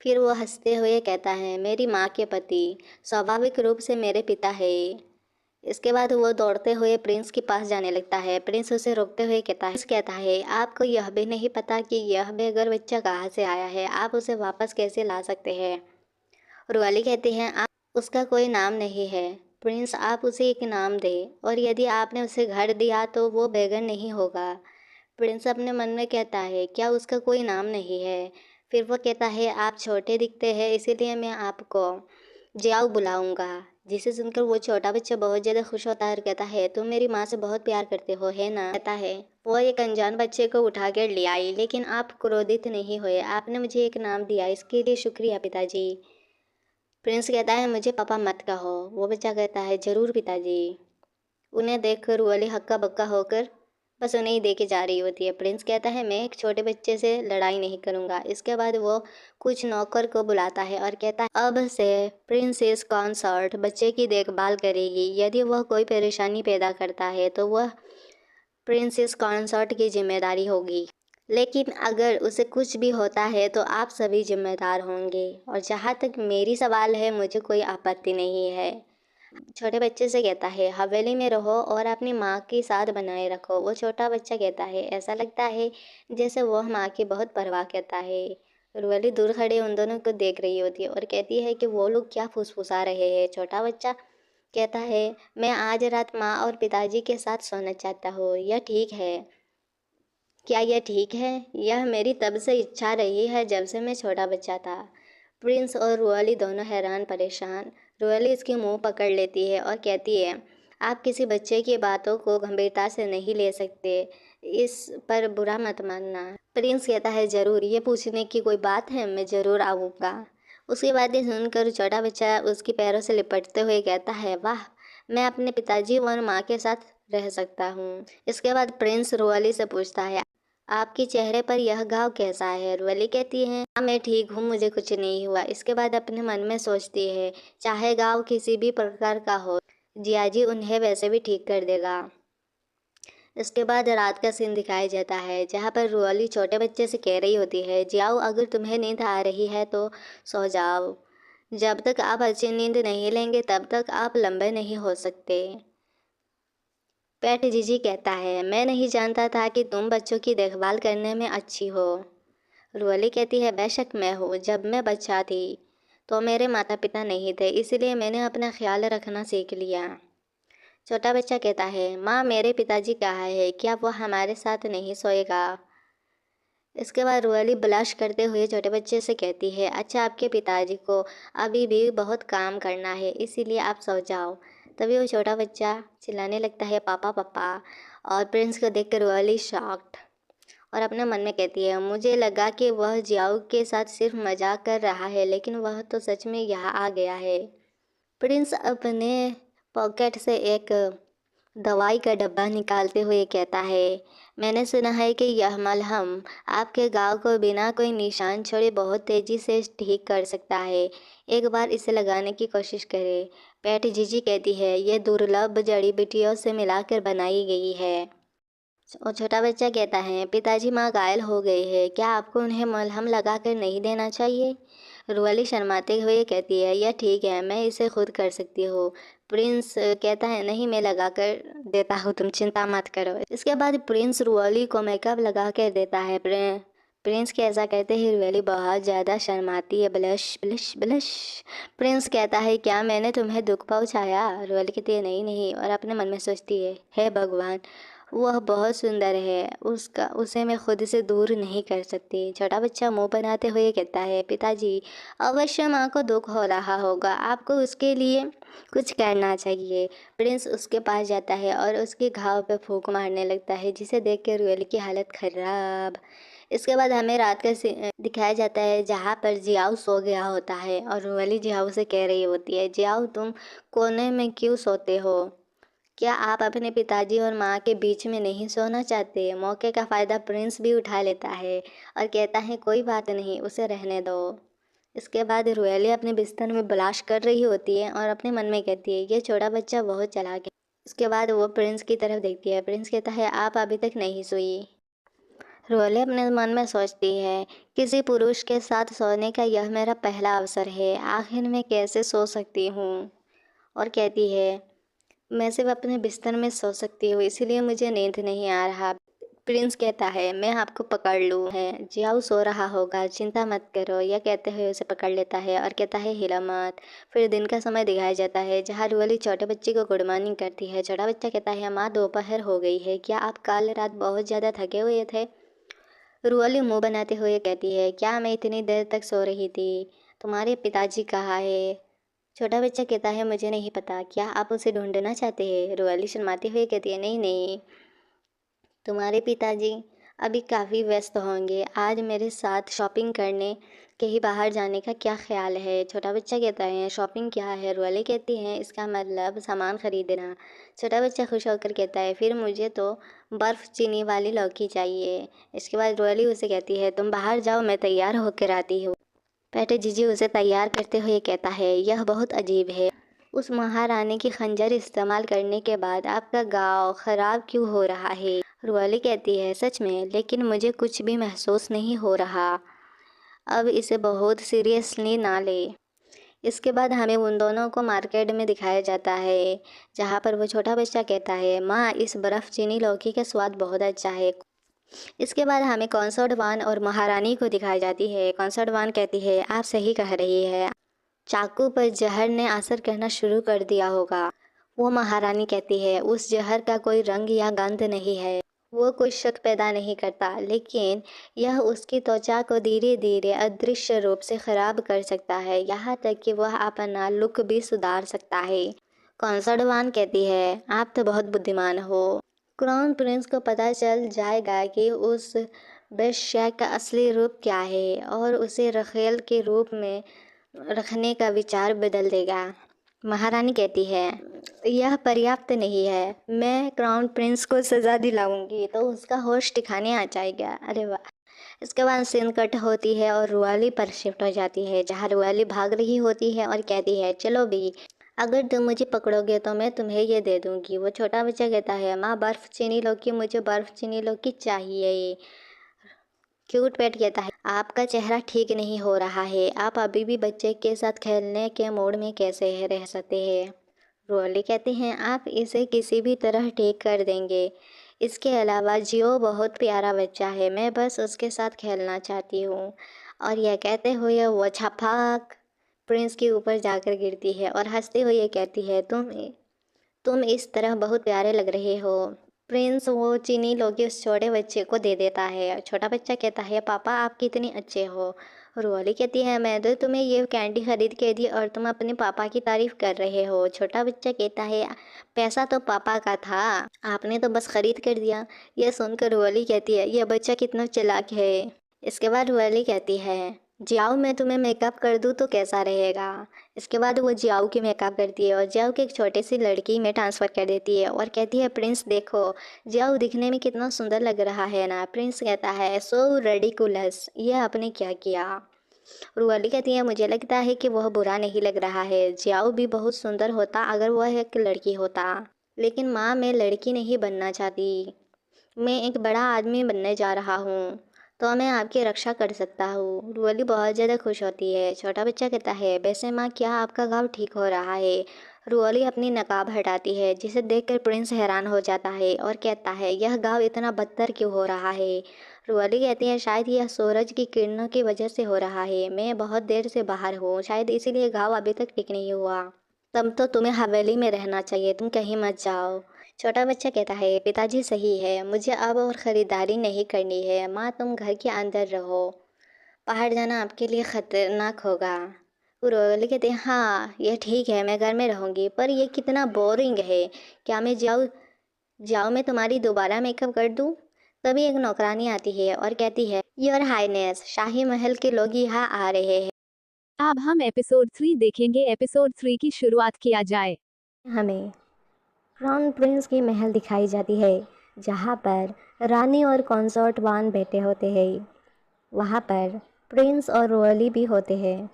फिर वो हंसते हुए कहता है, मेरी माँ के पति स्वाभाविक रूप से मेरे पिता है। इसके बाद वो दौड़ते हुए प्रिंस के पास जाने लगता है। प्रिंस उसे रोकते हुए कहता है, आपको यह भी नहीं पता कि यह बेघर बच्चा कहाँ से आया है, आप उसे वापस कैसे ला सकते हैं। रुआली कहती हैं, आप उसका कोई नाम नहीं है प्रिंस, आप उसे एक नाम दें, और यदि आपने उसे घर दिया तो वो बेघर नहीं होगा। प्रिंस अपने मन में कहता है, क्या उसका कोई नाम नहीं है। फिर वो कहता है, आप छोटे दिखते हैं इसीलिए मैं आपको जियाऊ बुलाऊंगा। जिसे सुनकर वो छोटा बच्चा बहुत ज़्यादा खुश होता है और कहता है, तुम मेरी माँ से बहुत प्यार करते हो है ना। कहता है, वो एक अनजान बच्चे को उठा कर ले आई, लेकिन आप क्रोधित नहीं हुए, आपने मुझे एक नाम दिया, इसके लिए शुक्रिया पिताजी। प्रिंस कहता है, मुझे पापा मत कहो। वो बच्चा कहता है, ज़रूर पिताजी। उन्हें देखकर रुअली हक्का बक्का होकर बस उन्हें ही देके जा रही होती है। प्रिंस कहता है, मैं एक छोटे बच्चे से लड़ाई नहीं करूँगा। इसके बाद वो कुछ नौकर को बुलाता है और कहता है, अब से प्रिंसेस कंसर्ट बच्चे की देखभाल करेगी, यदि वह कोई परेशानी पैदा करता है तो वह प्रिंसेस कंसर्ट की जिम्मेदारी होगी, लेकिन अगर उसे कुछ भी होता है तो आप सभी जिम्मेदार होंगे, और जहाँ तक मेरी सवाल है मुझे कोई आपत्ति नहीं है। छोटे बच्चे से कहता है, हवेली में रहो और अपनी माँ के साथ बनाए रखो। वो छोटा बच्चा कहता है, ऐसा लगता है जैसे वह माँ की बहुत परवाह करता है। रुअली दूर खड़े उन दोनों को देख रही होती है और कहती है कि वो लोग क्या फुसफुसा रहे हैं। छोटा बच्चा कहता है, मैं आज रात माँ और पिताजी के साथ सोना चाहता हूँ, यह ठीक है। क्या यह ठीक है। यह मेरी तब से इच्छा रही है जब से मैं छोटा बच्चा था। प्रिंस और रुअली दोनों हैरान परेशान। रुअली इसके मुंह पकड़ लेती है और कहती है, आप किसी बच्चे की बातों को गंभीरता से नहीं ले सकते। इस पर बुरा मत मानना। प्रिंस कहता है ज़रूर, ये पूछने की कोई बात है, मैं ज़रूर आऊँगा। उसकी बातें सुनकर छोटा बच्चा उसके पैरों से लिपटते हुए कहता है, वाह, मैं अपने पिताजी और माँ के साथ रह सकता हूँ। इसके बाद प्रिंस रुआली से पूछता है, आपके चेहरे पर यह घाव कैसा है? रुआली कहती है, हाँ मैं ठीक हूँ, मुझे कुछ नहीं हुआ। इसके बाद अपने मन में सोचती है, चाहे घाव किसी भी प्रकार का हो, जियाजी उन्हें वैसे भी ठीक कर देगा। इसके बाद रात का सीन दिखाया जाता है, जहाँ पर रुआली छोटे बच्चे से कह रही होती है, जाओ, अगर तुम्हें नींद आ रही है तो सो जाओ। जब तक आप अच्छी नींद नहीं लेंगे तब तक आप लंबे नहीं हो सकते। पेट जीजी कहता है, मैं नहीं जानता था कि तुम बच्चों की देखभाल करने में अच्छी हो। रुआली कहती है, बेशक मैं हूँ। जब मैं बच्चा थी तो मेरे माता पिता नहीं थे, इसलिए मैंने अपना ख्याल रखना सीख लिया। छोटा बच्चा कहता है, माँ मेरे पिताजी कहाँ है, क्या वो हमारे साथ नहीं सोएगा? इसके बाद रुआली ब्लश करते हुए छोटे बच्चे से कहती है, अच्छा, आपके पिताजी को अभी भी बहुत काम करना है, इसीलिए आप सो जाओ। तभी वो छोटा बच्चा चिल्लाने लगता है, पापा पापा। और प्रिंस को देखकर रुआली शॉक्ड और अपने मन में कहती है, मुझे लगा कि वह जियाओ के साथ सिर्फ मजाक कर रहा है, लेकिन वह तो सच में यहाँ आ गया है। प्रिंस अपने पॉकेट से एक दवाई का डब्बा निकालते हुए कहता है, मैंने सुना है कि यह मलहम आपके घाव को बिना कोई निशान छोड़े बहुत तेज़ी से ठीक कर सकता है। एक बार इसे लगाने की कोशिश करें। पेट जीजी कहती है, यह दुर्लभ जड़ी बूटियों से मिलाकर बनाई गई है। और छोटा बच्चा कहता है, पिताजी माँ घायल हो गए हैं, क्या आपको उन्हें मलहम लगा कर नहीं देना चाहिए? रुआली शर्माते हुए कहती है, यह ठीक है, मैं इसे खुद कर सकती हूँ। प्रिंस कहता है, नहीं, मैं लगा कर देता हूँ, तुम चिंता मत करो। इसके बाद प्रिंस रुआली को मेकअप लगा कर देता है। प्रिंस के ऐसा कहते ही रुआली बहुत ज़्यादा शर्माती है, ब्लश ब्लश ब्लश। प्रिंस कहता है, क्या मैंने तुम्हें दुख पहुँचाया? रुआली कहती है, नहीं नहीं, और अपने मन में सोचती है, हे भगवान, वह बहुत सुंदर है, उसे मैं खुद से दूर नहीं कर सकती। छोटा बच्चा मुंह बनाते हुए कहता है, पिताजी, अवश्य माँ को दुख हो रहा होगा, आपको उसके लिए कुछ करना चाहिए। प्रिंस उसके पास जाता है और उसके घाव पे फूंक मारने लगता है, जिसे देख कर रुएल की हालत खराब। इसके बाद हमें रात का दिखाया जाता है, जहाँ पर जियाओ सो गया होता है और रुएली जियाओ से कह रही होती है, जियाओ, तुम कोने में क्यों सोते हो? क्या आप अपने पिताजी और माँ के बीच में नहीं सोना चाहते? मौके का फ़ायदा प्रिंस भी उठा लेता है और कहता है, कोई बात नहीं, उसे रहने दो। इसके बाद रुएली अपने बिस्तर में ब्लाश कर रही होती है और अपने मन में कहती है, ये छोटा बच्चा बहुत चालाक है। इसके बाद वो प्रिंस की तरफ देखती है। प्रिंस कहता है, आप अभी तक नहीं सोई? रुएली अपने मन में सोचती है, किसी पुरुष के साथ सोने का यह मेरा पहला अवसर है, आखिर मैं कैसे सो सकती हूँ? और कहती है, मैं सिर्फ अपने बिस्तर में सो सकती हूँ, इसीलिए मुझे नींद नहीं आ रहा। प्रिंस कहता है, मैं आपको पकड़ लूँ है, जियाओ सो रहा होगा, चिंता मत करो। यह कहते हुए उसे पकड़ लेता है और कहता है, हिला मत। फिर दिन का समय दिखाया जाता है, जहाँ रुएली छोटे बच्चे को गुड मॉर्निंग करती है। छोटा बच्चा कहता है, माँ, दोपहर हो गई है, क्या आप कल रात बहुत ज़्यादा थके हुए थे? रुएली मुँह बनाते हुए कहती है, क्या मैं इतनी देर तक सो रही थी? तुम्हारे पिताजी कहाँ है? छोटा बच्चा कहता है, मुझे नहीं पता, क्या आप उसे ढूंढना चाहते हैं? रुएली शर्माते हुए कहती है, नहीं नहीं, तुम्हारे पिताजी अभी काफ़ी व्यस्त होंगे, आज मेरे साथ शॉपिंग करने कहीं बाहर जाने का क्या ख्याल है? छोटा बच्चा कहता है, शॉपिंग क्या है? रुएली कहती है, इसका मतलब सामान खरीदना। छोटा बच्चा खुश होकर कहता है, फिर मुझे तो बर्फ़ चीनी वाली लौकी चाहिए। इसके बाद रुएली उसे कहती है, तुम बाहर जाओ, मैं तैयार होकर आती हूँ। पेटे जीजी उसे तैयार करते हुए कहता है, यह बहुत अजीब है, उस महारानी की खंजर इस्तेमाल करने के बाद आपका गाँव ख़राब क्यों हो रहा है? रुएली कहती है, सच में, लेकिन मुझे कुछ भी महसूस नहीं हो रहा, अब इसे बहुत सीरियसली ना ले। इसके बाद हमें उन दोनों को मार्केट में दिखाया जाता है, जहाँ पर वो छोटा बच्चा कहता है, माँ, इस बर्फ़ चीनी लौकी का स्वाद बहुत अच्छा है। इसके बाद हमें कॉन्सर्ट वान और महारानी को दिखाई जाती है। कॉन्सर्ट वान कहती है, आप सही कह रही है, चाकू पर जहर ने असर करना शुरू कर दिया होगा। वो महारानी कहती है, उस जहर का कोई रंग या गंध नहीं है, वो कोई शक पैदा नहीं करता, लेकिन यह उसकी त्वचा को धीरे धीरे अदृश्य रूप से ख़राब कर सकता है, यहाँ तक कि वह अपना लुक भी सुधार सकता है। कॉन्सर्ट वान कहती है, आप तो बहुत बुद्धिमान हो, क्राउन प्रिंस को पता चल जाएगा कि उस बेश्या का असली रूप क्या है और उसे रखेल के रूप में रखने का विचार बदल देगा। महारानी कहती है, यह पर्याप्त नहीं है, मैं क्राउन प्रिंस को सज़ा दिलाऊंगी तो उसका होश ठिकाने आ जाएगा। अरे वाह। इसके बाद सीन कट होती है और रुआली पर शिफ्ट हो जाती है, जहाँ रुआली भाग रही होती है और कहती है, चलो भी, अगर तुम मुझे पकड़ोगे तो मैं तुम्हें ये दे दूंगी। वो छोटा बच्चा कहता है, माँ बर्फ़ चीनी लौकी, मुझे बर्फ़ चीनी लौकी चाहिए। क्यूट पेट कहता है, आपका चेहरा ठीक नहीं हो रहा है, आप अभी भी बच्चे के साथ खेलने के मूड में कैसे रह सकते हैं। रोली कहते हैं, आप इसे किसी भी तरह ठीक कर देंगे। इसके अलावा जियो बहुत प्यारा बच्चा है, मैं बस उसके साथ खेलना चाहती हूँ। और यह कहते हुए वो छपाक प्रिंस के ऊपर जाकर गिरती है और हंसते हुए कहती है, तुम इस तरह बहुत प्यारे लग रहे हो। प्रिंस वो चीनी लौकी उस छोटे बच्चे को दे देता है। छोटा बच्चा कहता है, पापा आप कितने अच्छे हो। रोली कहती है, मैं तो तुम्हें ये कैंडी खरीद के दी और तुम अपने पापा की तारीफ कर रहे हो। छोटा बच्चा कहता है, पैसा तो पापा का था, आपने तो बस खरीद कर दिया। यह सुनकर रोली कहती है, यह बच्चा कितना चालाक है। इसके बाद रोली कहती है, जियाओ मैं तुम्हें मेकअप कर दूँ तो कैसा रहेगा। इसके बाद वो जियाओ की मेकअप करती है और जियाओ की एक छोटी सी लड़की में ट्रांसफ़र कर देती है और कहती है, प्रिंस देखो जियाओ दिखने में कितना सुंदर लग रहा है ना। प्रिंस कहता है, सो रेडिकुलस, यह आपने क्या किया। रुआली कहती है, मुझे लगता है कि वह बुरा नहीं लग रहा है, जियाओ भी बहुत सुंदर होता अगर वह एक लड़की होता। लेकिन माँ मैं लड़की नहीं बनना चाहती, मैं एक बड़ा आदमी बनने जा रहा हूँ तो मैं आपकी रक्षा कर सकता हूँ। रुअली बहुत ज़्यादा खुश होती है। छोटा बच्चा कहता है, वैसे माँ क्या आपका घाव ठीक हो रहा है। रुअली अपनी नकाब हटाती है, जिसे देखकर प्रिंस हैरान हो जाता है और कहता है, यह घाव इतना बदतर क्यों हो रहा है। रुअली कहती है, शायद यह सूरज की किरणों की वजह से हो रहा है, मैं बहुत देर से बाहर हूँ, शायद इसीलिए घाव अभी तक ठीक नहीं हुआ। तब तो तुम्हें हवेली में रहना चाहिए, तुम कहीं मत जाओ। छोटा बच्चा कहता है, पिताजी सही है, मुझे अब और ख़रीदारी नहीं करनी है, माँ तुम घर के अंदर रहो, बाहर जाना आपके लिए ख़तरनाक होगा। उर्वली कहते हैं, हाँ यह ठीक है, मैं घर में रहूँगी, पर यह कितना बोरिंग है, क्या मैं जाऊँ जाओ मैं तुम्हारी दोबारा मेकअप कर दूँ। तभी एक नौकरानी आती है और कहती है, योर हाइनेस, शाही महल के लोग यहाँ आ रहे हैं।
अब हम एपिसोड 3 देखेंगे। एपिसोड 3 की शुरुआत किया जाए।
हमें क्राउन प्रिंस की महल दिखाई जाती है, जहाँ पर रानी और कंसोर्ट वान बैठे होते हैं। वहाँ पर प्रिंस और रोयली भी होते हैं।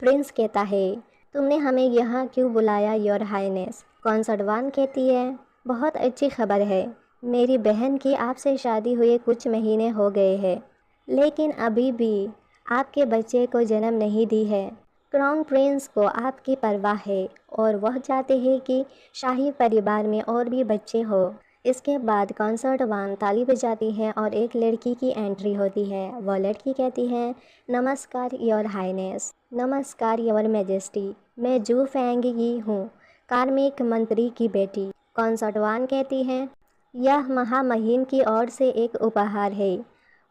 प्रिंस कहता है, तुमने हमें यहाँ क्यों बुलाया योर हाइनेस। कंसोर्ट वान कहती है, बहुत अच्छी खबर है, मेरी बहन की आपसे शादी हुए कुछ महीने हो गए हैं, लेकिन अभी भी आपके बच्चे को जन्म नहीं दी है। क्राउन प्रिंस को आपकी परवाह है और वह चाहते हैं कि शाही परिवार में और भी बच्चे हो। इसके बाद कंसर्ट वान ताली बजाती है और एक लड़की की एंट्री होती है। वह लड़की कहती है, नमस्कार योर हाइनेस, नमस्कार योर मैजेस्टी, मैं जू फेंगी हूँ, कार्मिक मंत्री की बेटी। कंसर्ट वान कहती है, यह महामहिम की ओर से एक उपहार है,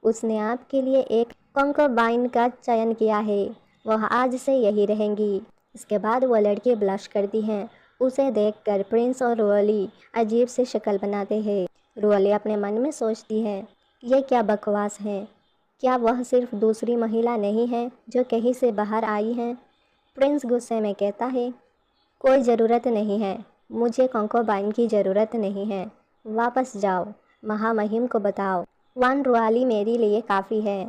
उसने आपके लिए एक कंकोबाइन का चयन किया है, वह आज से यही रहेंगी। इसके बाद वह लड़की ब्लश करती हैं। उसे देखकर प्रिंस और रोअली अजीब से शक्ल बनाते हैं। रोअली अपने मन में सोचती है, ये क्या बकवास है, क्या वह सिर्फ दूसरी महिला नहीं है जो कहीं से बाहर आई है। प्रिंस गुस्से में कहता है, कोई ज़रूरत नहीं है, मुझे कंकोबाइन की ज़रूरत नहीं है, वापस जाओ, महामहिम को बताओ, वान रुआली मेरे लिए काफ़ी है।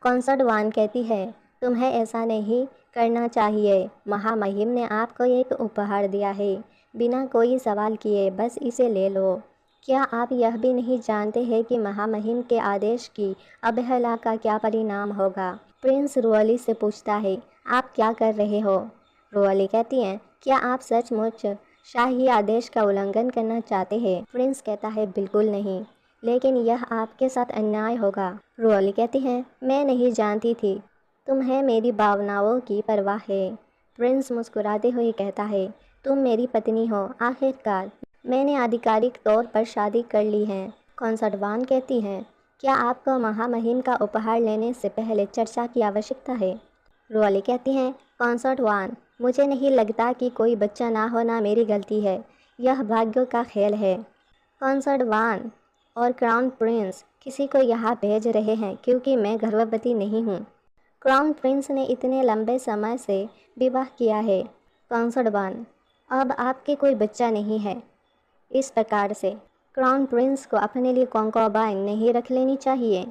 कंसर्ट वान कहती है, तुम्हें ऐसा नहीं करना चाहिए, महामहिम ने आपको एक उपहार दिया है, बिना कोई सवाल किए बस इसे ले लो। क्या आप यह भी नहीं जानते हैं कि महामहिम के आदेश की अवहेलना का क्या परिणाम होगा। प्रिंस रुअली से पूछता है, आप क्या कर रहे हो। रुअली कहती हैं, क्या आप सचमुच शाही आदेश का उल्लंघन करना चाहते हैं। प्रिंस कहता है, बिल्कुल नहीं, लेकिन यह आपके साथ अन्याय होगा। रुअली कहती है, मैं नहीं जानती थी तुम्हें मेरी भावनाओं की परवाह है। प्रिंस मुस्कुराते हुए कहता है, तुम मेरी पत्नी हो, आखिरकार मैंने आधिकारिक तौर पर शादी कर ली है। कंसर्ट वान कहती हैं, क्या आपको महामहिम का उपहार लेने से पहले चर्चा की आवश्यकता है। रुअली कहती हैं, कंसर्ट वान, मुझे नहीं लगता कि कोई बच्चा ना होना मेरी गलती है, यह भाग्य का खेल है। कंसर्ट वान, और क्राउन प्रिंस किसी को यहाँ भेज रहे हैं क्योंकि मैं गर्भवती नहीं हूँ। क्राउन प्रिंस ने इतने लंबे समय से विवाह किया है। कंसर्टवान, अब आपके कोई बच्चा नहीं है। इस प्रकार से क्राउन प्रिंस को अपने लिए कॉन्कोबाइन नहीं रख लेनी चाहिए।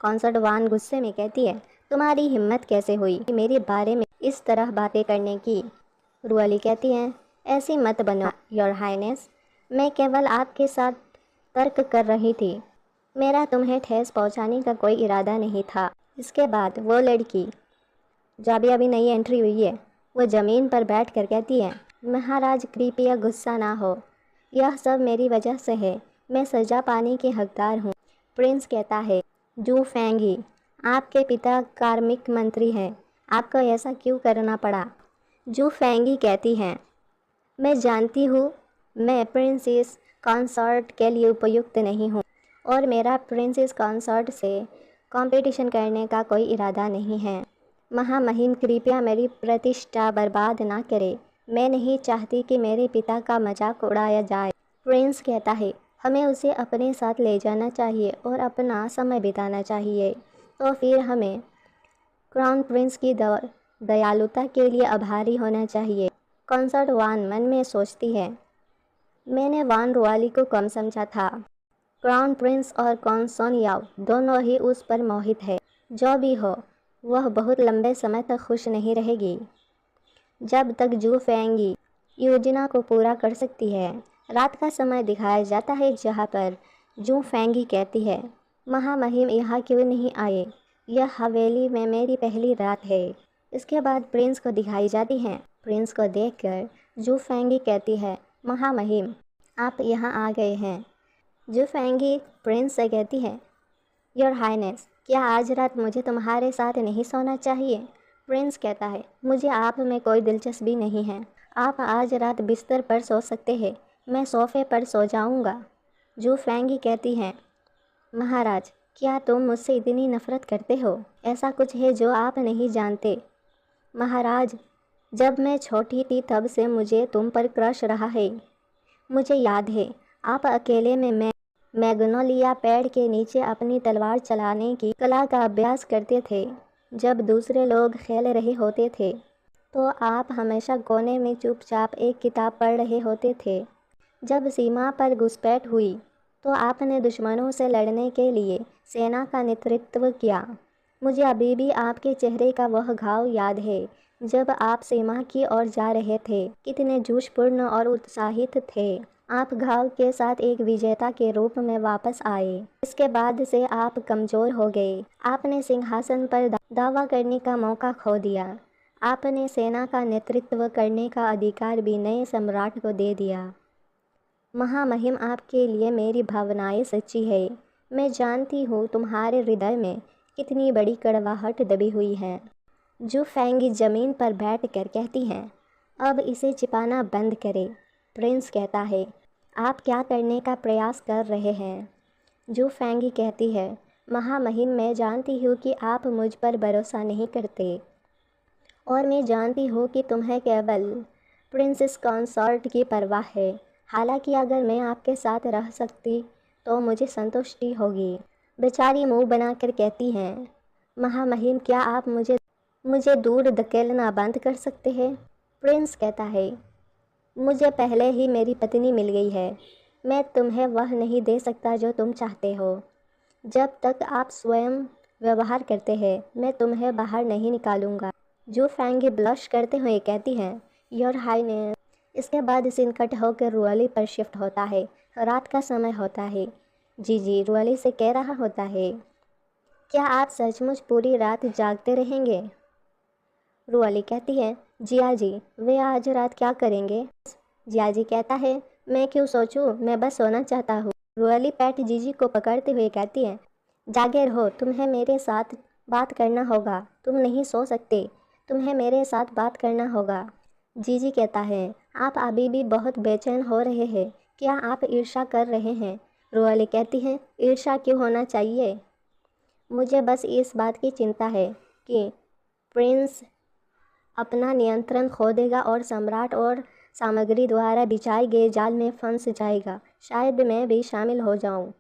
कंसर्टवान गुस्से में कहती है, तुम्हारी हिम्मत कैसे हुई मेरे बारे में इस तरह बातें करने की। रुअली कहती है, ऐसी मत बनो योर हाइनेस, मैं केवल आपके साथ तर्क कर रही थी। मेरा तुम्हें ठेस पहुंचाने का कोई इरादा नहीं था। इसके बाद वो लड़की, जो अभी नई एंट्री हुई है, वो ज़मीन पर बैठ कर कहती है, महाराज कृपया गुस्सा ना हो, यह सब मेरी वजह से है, मैं सज़ा पाने के हकदार हूँ। प्रिंस कहता है, जू फेंगी, आपके पिता कार्मिक मंत्री हैं, आपको ऐसा क्यों करना पड़ा। जू फेंगी कहती हैं, मैं जानती हूँ मैं प्रिंसेस कंसर्ट के लिए उपयुक्त नहीं हूँ और मेरा प्रिंसेस कंसर्ट से कंपटीशन करने का कोई इरादा नहीं है। महामहिम कृपया मेरी प्रतिष्ठा बर्बाद ना करे, मैं नहीं चाहती कि मेरे पिता का मजाक उड़ाया जाए। प्रिंस कहता है, हमें उसे अपने साथ ले जाना चाहिए और अपना समय बिताना चाहिए, तो फिर हमें क्राउन प्रिंस की दयालुता के लिए आभारी होना चाहिए। कंसर्ट वान मन में सोचती है, मैंने वान रुआली को कम समझा था। क्राउन प्रिंस और कॉन्सोन याओ दोनों ही उस पर मोहित है। जो भी हो, वह बहुत लंबे समय तक खुश नहीं रहेगी जब तक जू फेंगी योजना को पूरा कर सकती है। रात का समय दिखाया जाता है जहाँ पर जू फेंगी कहती है, महामहिम यहाँ क्यों नहीं आए, यह हवेली में मेरी पहली रात है। इसके बाद प्रिंस को दिखाई जाती है। प्रिंस को देखकर जू फेंगी कहती है, महामहिम आप यहाँ आ गए हैं। जू फेंगी प्रिंस से कहती है, योर हाइनेस, क्या आज रात मुझे तुम्हारे साथ नहीं सोना चाहिए। प्रिंस कहता है, मुझे आप में कोई दिलचस्पी नहीं है, आप आज रात बिस्तर पर सो सकते हैं, मैं सोफे पर सो जाऊंगा। जू फेंगी कहती है, महाराज क्या तुम मुझसे इतनी नफरत करते हो, ऐसा कुछ है जो आप नहीं जानते। महाराज, जब मैं छोटी थी तब से मुझे तुम पर क्रश रहा है। मुझे याद है आप अकेले में मैग्नोलिया पेड़ के नीचे अपनी तलवार चलाने की कला का अभ्यास करते थे। जब दूसरे लोग खेल रहे होते थे तो आप हमेशा कोने में चुपचाप एक किताब पढ़ रहे होते थे। जब सीमा पर घुसपैठ हुई तो आपने दुश्मनों से लड़ने के लिए सेना का नेतृत्व किया। मुझे अभी भी आपके चेहरे का वह घाव याद है जब आप सीमा की ओर जा रहे थे, कितने जोशपूर्ण और उत्साहित थे। आप घाव के साथ एक विजेता के रूप में वापस आए। इसके बाद से आप कमज़ोर हो गए। आपने सिंहासन पर दावा करने का मौका खो दिया। आपने सेना का नेतृत्व करने का अधिकार भी नए सम्राट को दे दिया। महामहिम, आपके लिए मेरी भावनाएं सच्ची है। मैं जानती हूँ तुम्हारे हृदय में कितनी बड़ी कड़वाहट दबी हुई है। जू फेंगी ज़मीन पर बैठ कर कहती हैं, अब इसे छिपाना बंद करें। प्रिंस कहता है, आप क्या करने का प्रयास कर रहे हैं। जू फेंगी कहती है, महामहिम मैं जानती हूँ कि आप मुझ पर भरोसा नहीं करते और मैं जानती हूँ कि तुम्हें केवल प्रिंसेस कंसॉर्ट की परवाह है। हालांकि अगर मैं आपके साथ रह सकती तो मुझे संतुष्टि होगी। बेचारी मुंह बनाकर कहती हैं, महामहिम क्या आप मुझे दूर धकेलना बंद कर सकते हैं। प्रिंस कहता है, मुझे पहले ही मेरी पत्नी मिल गई है, मैं तुम्हें वह नहीं दे सकता जो तुम चाहते हो। जब तक आप स्वयं व्यवहार करते हैं मैं तुम्हें बाहर नहीं निकालूंगा। जू फेंगी ब्लश करते हुए कहती हैं, योर हाइनेस। इसके बाद सीन कट होकर रुअली पर शिफ्ट होता है। रात का समय होता है। जी रुअली से कह रहा होता है, क्या आप सचमुच पूरी रात जागते रहेंगे। रुअली कहती है, जिया जी, वे आज रात क्या करेंगे। जिया जी कहता है, मैं क्यों सोचूं, मैं बस सोना चाहता हूँ। रुअली पैट जीजी को पकड़ते हुए कहती है, जागे रहो, तुम्हें मेरे साथ बात करना होगा, तुम नहीं सो सकते, तुम्हें मेरे साथ बात करना होगा। जीजी कहता है, आप अभी भी बहुत बेचैन हो रहे हैं, क्या आप ईर्ष्या कर रहे हैं। रुअली कहती है, ईर्ष्या क्यों होना चाहिए, मुझे बस इस बात की चिंता है कि प्रिंस अपना नियंत्रण खो देगा और सम्राट और सामग्री द्वारा बिछाए गए जाल में फंस जाएगा। शायद मैं भी शामिल हो जाऊं।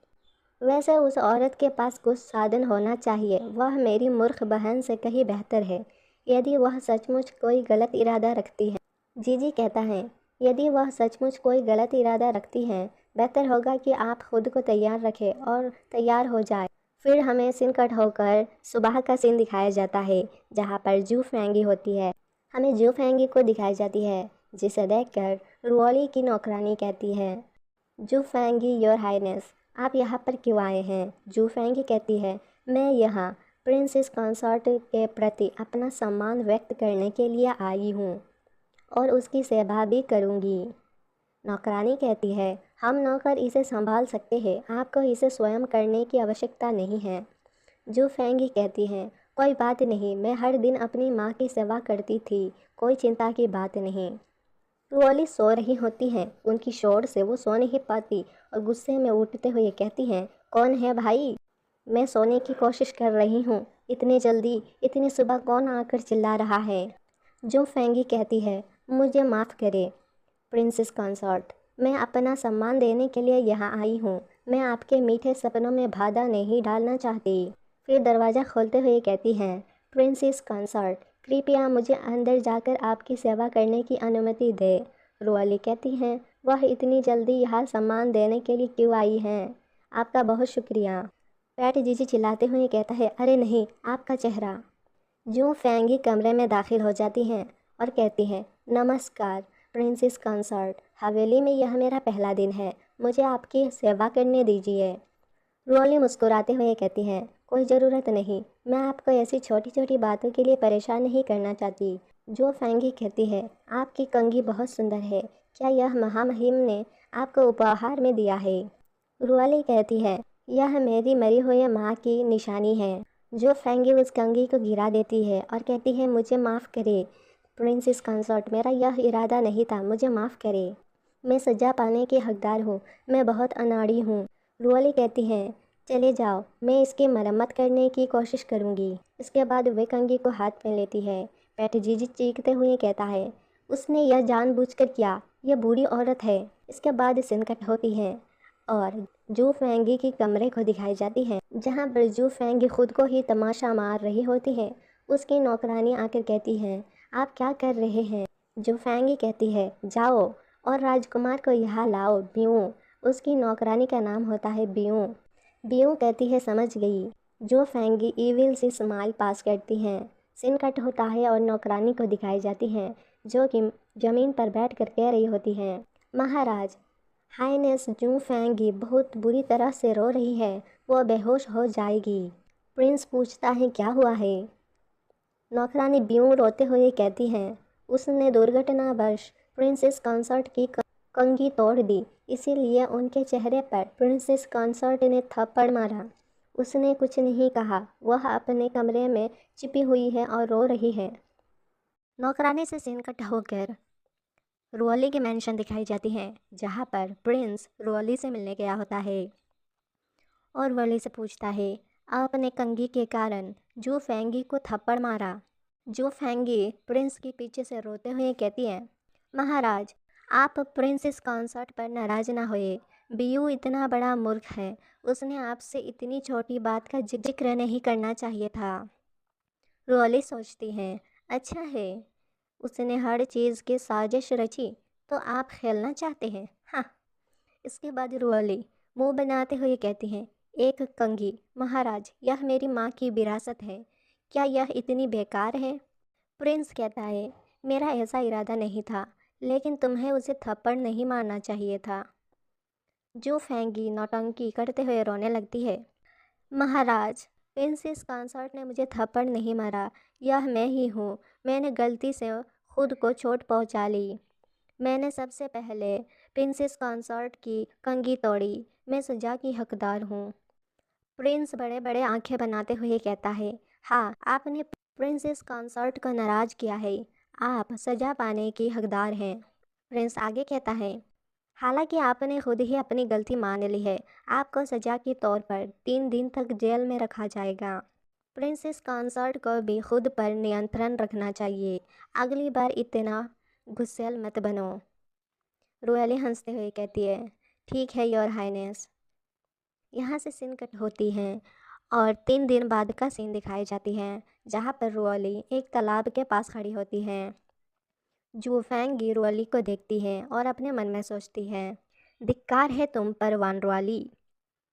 वैसे उस औरत के पास कुछ साधन होना चाहिए, वह मेरी मूर्ख बहन से कहीं बेहतर है। यदि वह सचमुच कोई गलत इरादा रखती है, जीजी कहता है, यदि वह सचमुच कोई गलत इरादा रखती है, बेहतर होगा कि आप खुद को तैयार रखें और तैयार हो जाए। फिर हमें सीन कट होकर सुबह का सीन दिखाया जाता है, जहाँ पर जू फेंगी होती है। हमें जू फेंगी को दिखाई जाती है, जिसे देखकर रुओली की नौकरानी कहती है, जू फेंगी योर हाइनेस, आप यहाँ पर क्यों आए हैं? जू फेंगी कहती है, मैं यहाँ प्रिंसेस कंसॉर्ट के प्रति अपना सम्मान व्यक्त करने के लिए आई हूँ और उसकी सेवा भी करूँगी। नौकरानी कहती है, हम नौकर इसे संभाल सकते हैं, आपको इसे स्वयं करने की आवश्यकता नहीं है। जू फेंगी कहती है, कोई बात नहीं, मैं हर दिन अपनी माँ की सेवा करती थी, कोई चिंता की बात नहीं। रुओली सो रही होती हैं, उनकी शोर से वो सो नहीं पाती और गुस्से में उठते हुए कहती हैं, कौन है भाई? मैं सोने की कोशिश कर रही हूँ, इतने जल्दी, इतनी सुबह कौन आकर चिल्ला रहा है? जो फेंगी कहती है, मुझे माफ़ करे प्रिंसेस कंसॉर्ट, मैं अपना सम्मान देने के लिए यहाँ आई हूँ, मैं आपके मीठे सपनों में बाधा नहीं डालना चाहती। फिर दरवाज़ा खोलते हुए कहती हैं, प्रिंसेस कंसॉर्ट, कृपया मुझे अंदर जाकर आपकी सेवा करने की अनुमति दे। रुआली कहती हैं, वह इतनी जल्दी यहाँ सम्मान देने के लिए क्यों आई हैं? आपका बहुत शुक्रिया। पैट जीजी चिल्लाते हुए कहता है, अरे नहीं, आपका चेहरा। जू फेंगी कमरे में दाखिल हो जाती हैं और कहती हैं, नमस्कार प्रिंसेस कंसॉर्ट, हवेली में यह मेरा पहला दिन है, मुझे आपकी सेवा करने दीजिए। रुओली मुस्कुराते हुए कहती हैं, कोई ज़रूरत नहीं, मैं आपको ऐसी छोटी छोटी बातों के लिए परेशान नहीं करना चाहती। जो फेंगी कहती है, आपकी कंघी बहुत सुंदर है, क्या यह महामहिम ने आपको उपहार में दिया है? रुआली कहती है, यह मेरी मरी हुई माँ की निशानी है। जो फेंगी उस कंघी को गिरा देती है और कहती है, मुझे माफ़ करे प्रिंसेस कंसॉर्ट, मेरा यह इरादा नहीं था, मुझे माफ़ करे, मैं सज़ा पाने की हकदार हूँ, मैं बहुत अनाड़ी हूँ। रुआली कहती है, चले जाओ, मैं इसकी मरम्मत करने की कोशिश करूँगी। इसके बाद वे कंघी को हाथ में लेती है। पैट जीजी चीखते हुए कहता है, उसने यह जानबूझकर किया, यह बूढ़ी औरत है। इसके बाद सिनकट होती है और जू फेंगी की कमरे को दिखाई जाती है, जहाँ पर जू फेंगी खुद को ही तमाशा मार रही होती है। उसकी नौकरानी आकर कहती है, आप क्या कर रहे हैं? जू फेंगी कहती है, जाओ और राजकुमार को यहाँ लाओ। ब्यूँ, उसकी नौकरानी का नाम होता है ब्यूँ। ब्यूँ कहती है, समझ गई। जू फेंगी ईविल सी स्माइल पास करती हैं। सीन कट होता है और नौकरानी को दिखाई जाती हैं, जो कि ज़मीन पर बैठ कर कह रही होती हैं, महाराज, हाइनेस जू फेंगी बहुत बुरी तरह से रो रही है, वो बेहोश हो जाएगी। प्रिंस पूछता है, क्या हुआ है? नौकरानी ब्यूँ रोते हुए कहती हैं, उसने दुर्घटनावश प्रिंसेस कंसॉर्ट की कंघी तोड़ दी, इसीलिए उनके चेहरे पर प्रिंसेस कंसॉर्ट ने थप्पड़ मारा। उसने कुछ नहीं कहा, वह अपने कमरे में छिपी हुई है और रो रही है। नौकरानी से सीन कट होकर रुओली की मेंशन दिखाई जाती है, जहाँ पर प्रिंस रुओली से मिलने गया होता है और रुओली से पूछता है, आपने कंघी के कारण जू फेंगी को थप्पड़ मारा। जू फेंगी प्रिंस के पीछे से रोते हुए कहती है, महाराज, आप प्रिंसेस कंसॉर्ट पर नाराज ना होए, बीयू इतना बड़ा मूर्ख है, उसने आपसे इतनी छोटी बात का जिक्र नहीं करना चाहिए था। रुओली सोचती है, अच्छा है, उसने हर चीज़ की साजिश रची, तो आप खेलना चाहते हैं? हाँ। इसके बाद रुओली मुंह बनाते हुए कहती हैं, एक कंघी, महाराज, यह मेरी माँ की विरासत है, क्या यह इतनी बेकार है? प्रिंस कहता है, मेरा ऐसा इरादा नहीं था, लेकिन तुम्हें उसे थप्पड़ नहीं मारना चाहिए था। जो फेंगी नौटंकी करते हुए रोने लगती है, महाराज, प्रिंसेस कंसॉर्ट ने मुझे थप्पड़ नहीं मारा, यह मैं ही हूँ, मैंने गलती से खुद को चोट पहुँचा ली। मैंने सबसे पहले प्रिंसेस कंसॉर्ट की कंघी तोड़ी, मैं सज़ा की हकदार हूँ। प्रिंस बड़े बड़े आंखें बनाते हुए कहता है, हाँ, आपने प्रिंसेस कंसॉर्ट को नाराज़ किया है, आप सज़ा पाने की हकदार हैं। प्रिंस आगे कहता है, हालांकि आपने खुद ही अपनी गलती मान ली है, आपको सज़ा के तौर पर 3 दिन तक जेल में रखा जाएगा। प्रिंसेस कंसॉर्ट को भी खुद पर नियंत्रण रखना चाहिए, अगली बार इतना गुस्सैल मत बनो। रुएली हंसते हुए कहती है, ठीक है योर हाइनेस। यहाँ से सीन कट होती है और 3 दिन बाद का सीन दिखाई जाती है, जहाँ पर रुअली एक तालाब के पास खड़ी होती है। जू फेंगी रुअली को देखती है और अपने मन में सोचती है, धिक्कार है तुम पर वान रुअली,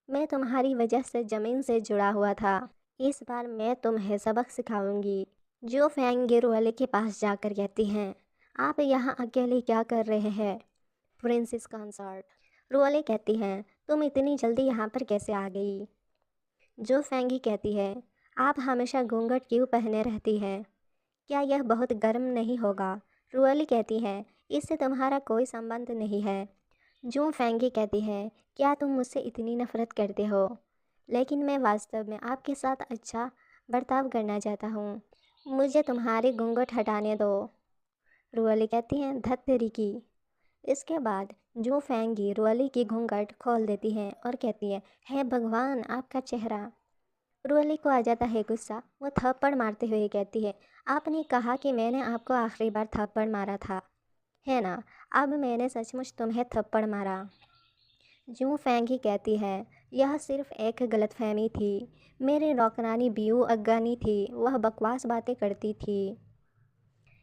मैं तुम्हारी वजह से ज़मीन से जुड़ा हुआ था। इस बार मैं तुम्हें सबक सिखाऊंगी। जो फेंगी रुअली के पास जाकर कहती हैं, आप यहाँ अकेले क्या कर रहे हैं? Princess concert. रुअली कहती हैं, तुम इतनी जल्दी यहाँ पर कैसे आ गई? जो फेंगी कहती है, आप हमेशा घूंघट क्यों पहने रहती हैं? क्या यह बहुत गर्म नहीं होगा? रुअली कहती है, इससे तुम्हारा कोई संबंध नहीं है। जो फेंगी कहती है, क्या तुम मुझसे इतनी नफरत करते हो? लेकिन मैं वास्तव में आपके साथ अच्छा बर्ताव करना चाहता हूँ। मुझे तुम्हारे घूंघट हटाने दो। रुअली कहती है, धत तेरी की। इसके बाद जो फेंगी रुअली की घूंघट खोल देती है और कहती है, हे भगवान, आपका चेहरा। रुअली को आ जाता है गुस्सा। वो थप्पड़ मारते हुए कहती है, आपने कहा कि मैंने आपको आखिरी बार थप्पड़ मारा था, है ना? अब मैंने सचमुच तुम्हें थप्पड़ मारा। जू फेंगी कहती है, यह सिर्फ एक गलतफहमी थी। मेरी नौकरानी बियू अगनी थी, वह बकवास बातें करती थी।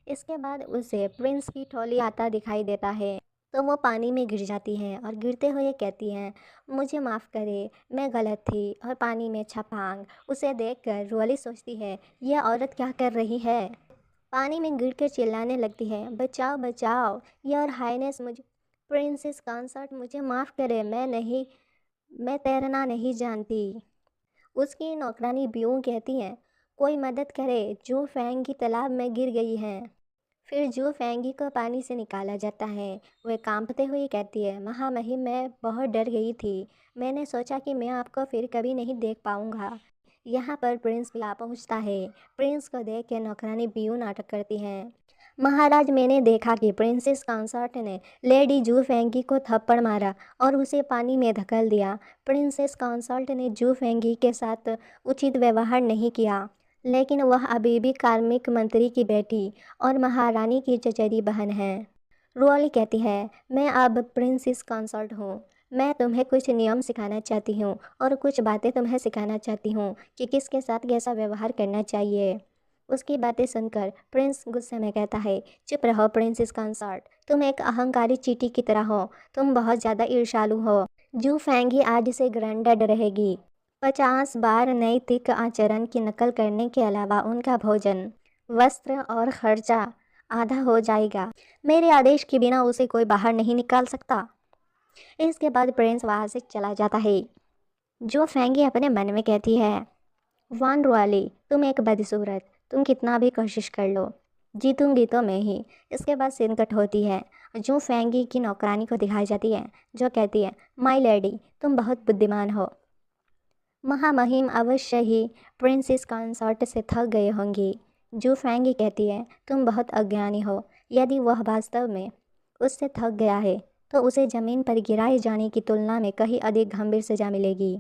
इसके बाद उसे प्रिंस की ट्रॉली आता दिखाई देता है, तो वो पानी में गिर जाती है और गिरते हुए कहती हैं, मुझे माफ़ करे, मैं गलत थी। और पानी में छपांग। उसे देखकर रुअली सोचती है, यह औरत क्या कर रही है? पानी में गिरकर चिल्लाने लगती है, बचाओ बचाओ, योर हाइनेस, मुझे प्रिंसेस कंसर्ट, मुझे माफ़ करे, मैं तैरना नहीं जानती। उसकी नौकरानी ब्यूँ कहती हैं, कोई मदद करे, जू फेंगी तालाब में गिर गई है। फिर जू फेंगी को पानी से निकाला जाता है। वह कांपते हुए कहती है, महामहिम, मैं बहुत डर गई थी। मैंने सोचा कि मैं आपको फिर कभी नहीं देख पाऊंगा। यहाँ पर प्रिंस भी आ पहुँचता है। प्रिंस को देख के नौकरानी बियू नाटक करती है, महाराज, मैंने देखा कि प्रिंसेस कंसॉर्ट ने लेडी जू फेंगी को थप्पड़ मारा और उसे पानी में धकेल दिया। प्रिंसेस कंसॉर्ट ने जू फेंगी के साथ उचित व्यवहार नहीं किया, लेकिन वह अभी भी कार्मिक मंत्री की बेटी और महारानी की चचेरी बहन है। रुअली कहती है, मैं अब प्रिंसेस कंसॉर्ट हूँ। मैं तुम्हें कुछ नियम सिखाना चाहती हूँ और कुछ बातें तुम्हें सिखाना चाहती हूँ कि किसके साथ कैसा व्यवहार करना चाहिए। उसकी बातें सुनकर प्रिंस गुस्से में कहता है, चुप रहो प्रिंसेस कंसॉर्ट, तुम एक अहंकारी चींटी की तरह हो, तुम बहुत ज़्यादा ईर्ष्यालु हो। जू फेंगी आज से ग्रांडेड रहेगी। 50 बार नैतिक आचरण की नकल करने के अलावा उनका भोजन, वस्त्र और खर्चा आधा हो जाएगा। मेरे आदेश के बिना उसे कोई बाहर नहीं निकाल सकता। इसके बाद प्रिंस वहाँ से चला जाता है। जो फेंगी अपने मन में कहती है, वान रुअली, तुम एक बदसूरत, तुम कितना भी कोशिश कर लो, जीतूंगी तो मैं ही। इसके बाद सीन कट होती है। जो फेंगी की नौकरानी को दिखाई जाती है, जो कहती है, माय लेडी, तुम बहुत बुद्धिमान हो। महामहिम अवश्य ही प्रिंसेस कंसॉर्ट से थक गए होंगी। जू फेंगी कहती है, तुम बहुत अज्ञानी हो। यदि वह वास्तव में उससे थक गया है तो उसे ज़मीन पर गिराए जाने की तुलना में कहीं अधिक गंभीर सजा मिलेगी।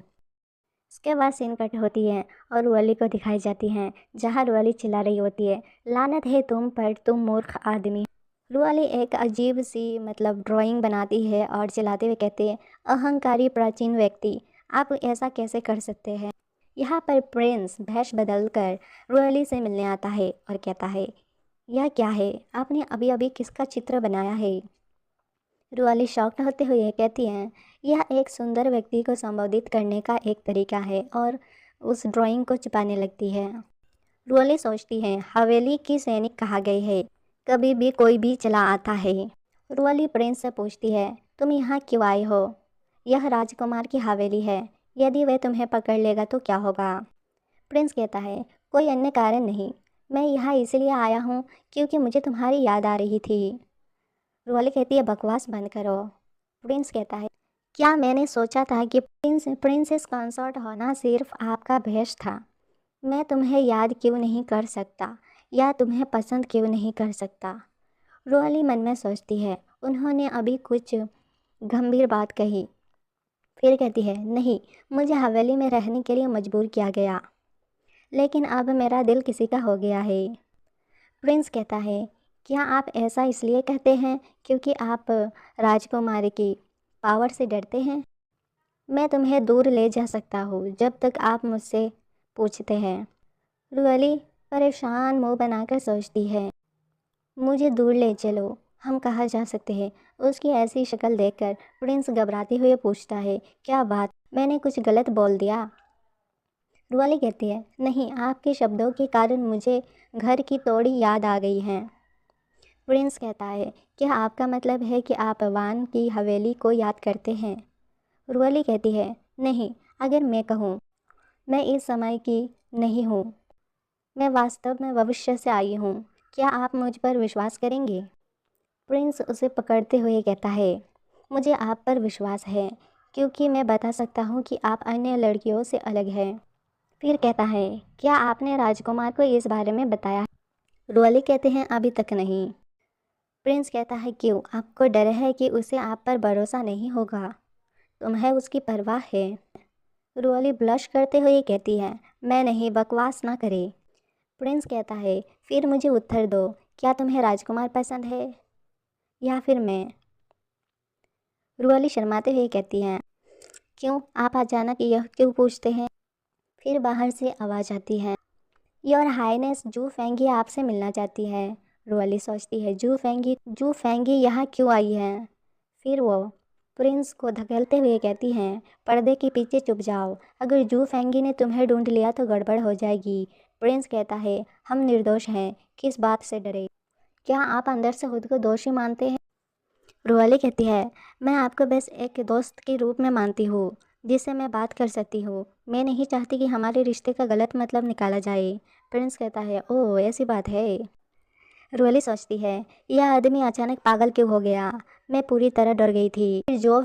इसके बाद सीन कट होती है और रुअली को दिखाई जाती हैं, जहाँ रुअली चिल्ला रही होती है, लानत है तुम पर, तुम मूर्ख आदमी। रुअली एक अजीब सी ड्राइंग बनाती है और चिल्लाते हुए कहते हैं, अहंकारी प्राचीन व्यक्ति, आप ऐसा कैसे कर सकते हैं? यहाँ पर प्रिंस भेष बदल कर रुअली से मिलने आता है और कहता है, यह क्या है? आपने अभी अभी किसका चित्र बनाया है? रुअली शॉक्ड होते हुए कहती हैं, यह एक सुंदर व्यक्ति को संबोधित करने का एक तरीका है, और उस ड्राइंग को छुपाने लगती है। रुअली सोचती है, हवेली की सैनिक कहा गई है, कभी भी कोई भी चला आता है। रुअली प्रिंस से पूछती है, तुम यहाँ क्यों आए हो? यह राजकुमार की हवेली है, यदि वह तुम्हें पकड़ लेगा तो क्या होगा? प्रिंस कहता है, कोई अन्य कारण नहीं, मैं यहाँ इसलिए आया हूँ क्योंकि मुझे तुम्हारी याद आ रही थी। रुअली कहती है, बकवास बंद करो। प्रिंस कहता है, क्या मैंने सोचा था कि प्रिंसेस कंसॉर्ट होना सिर्फ आपका भेष था? मैं तुम्हें याद क्यों नहीं कर सकता या तुम्हें पसंद क्यों नहीं कर सकता? रुअली मन में सोचती है, उन्होंने अभी कुछ गंभीर बात कही। फिर कहती है, नहीं, मुझे हवेली में रहने के लिए मजबूर किया गया, लेकिन अब मेरा दिल किसी का हो गया है। प्रिंस कहता है, क्या आप ऐसा इसलिए कहते हैं क्योंकि आप राजकुमारी की पावर से डरते हैं? मैं तुम्हें दूर ले जा सकता हूँ जब तक आप मुझसे पूछते हैं। रुअली परेशान मुंह बनाकर सोचती है, मुझे दूर ले चलो, हम कहाँ जा सकते हैं। उसकी ऐसी शक्ल देखकर प्रिंस घबराते हुए पूछता है, क्या बात, मैंने कुछ गलत बोल दिया? रुअली कहती है, नहीं, आपके शब्दों के कारण मुझे घर की थोड़ी याद आ गई है। प्रिंस कहता है, क्या आपका मतलब है कि आप वान की हवेली को याद करते हैं? रुअली कहती है, नहीं, अगर मैं कहूँ मैं इस समय की नहीं हूँ, मैं वास्तव में भविष्य से आई हूँ, क्या आप मुझ पर विश्वास करेंगे? प्रिंस उसे पकड़ते हुए कहता है, मुझे आप पर विश्वास है क्योंकि मैं बता सकता हूँ कि आप अन्य लड़कियों से अलग हैं। फिर कहता है, क्या आपने राजकुमार को इस बारे में बताया? रुअली कहते हैं, अभी तक नहीं। प्रिंस कहता है, क्यों, आपको डर है कि उसे आप पर भरोसा नहीं होगा? तुम्हें उसकी परवाह है? रुअली ब्लश करते हुए कहती है, मैं नहीं, बकवास ना करे। प्रिंस कहता है, फिर मुझे उत्तर दो, क्या तुम्हें राजकुमार पसंद है या फिर मैं? रुअली शर्माते हुए कहती है, क्यों, आप अचानक यह क्यों पूछते हैं? फिर बाहर से आवाज़ आती है, योर हाइनेस, जू फेंगी आपसे मिलना चाहती है। रुअली सोचती है, जू फेंगी यहाँ क्यों आई है? फिर वो प्रिंस को धकेलते हुए कहती हैं, पर्दे के पीछे छुप जाओ, अगर जू फेंगी ने तुम्हें ढूंढ लिया तो गड़बड़ हो जाएगी। प्रिंस कहता है, हम निर्दोष हैं, किस बात से डरे? क्या आप अंदर से खुद को दोषी मानते हैं? रुअली कहती है, मैं आपको बस एक दोस्त के रूप में मानती हूँ जिससे मैं बात कर सकती हूँ। मैं नहीं चाहती कि हमारे रिश्ते का गलत मतलब निकाला जाए। प्रिंस कहता है, ओह, ऐसी बात है। रुअली सोचती है, यह आदमी अचानक पागल क्यों हो गया? मैं पूरी तरह डर गई थी। फिर जो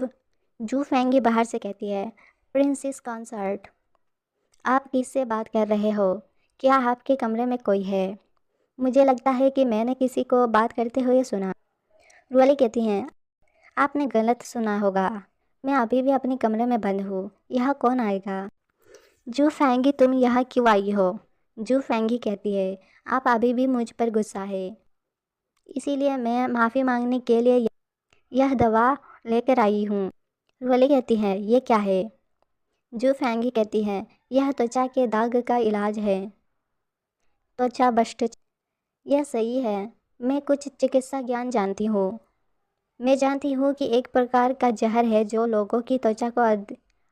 जू फेंगी बाहर से कहती है, प्रिंसेस कंसर्ट, आप किससे बात कर रहे हो? क्या आपके कमरे में कोई है? मुझे लगता है कि मैंने किसी को बात करते हुए सुना। रुअली कहती हैं, आपने गलत सुना होगा, मैं अभी भी अपने कमरे में बंद हूँ, यहाँ कौन आएगा? जू फेंगी, तुम यहाँ क्यों आई हो? जू फेंगी कहती है, आप अभी भी मुझ पर गुस्सा है, इसीलिए मैं माफ़ी मांगने के लिए यह दवा लेकर आई हूँ। रुअली कहती है, ये क्या है? जू फेंगी कहती है, यह त्वचा के दाग का इलाज है, त्वचा बस्ट। यह सही है, मैं कुछ चिकित्सा ज्ञान जानती हूँ। मैं जानती हूँ कि एक प्रकार का जहर है जो लोगों की त्वचा को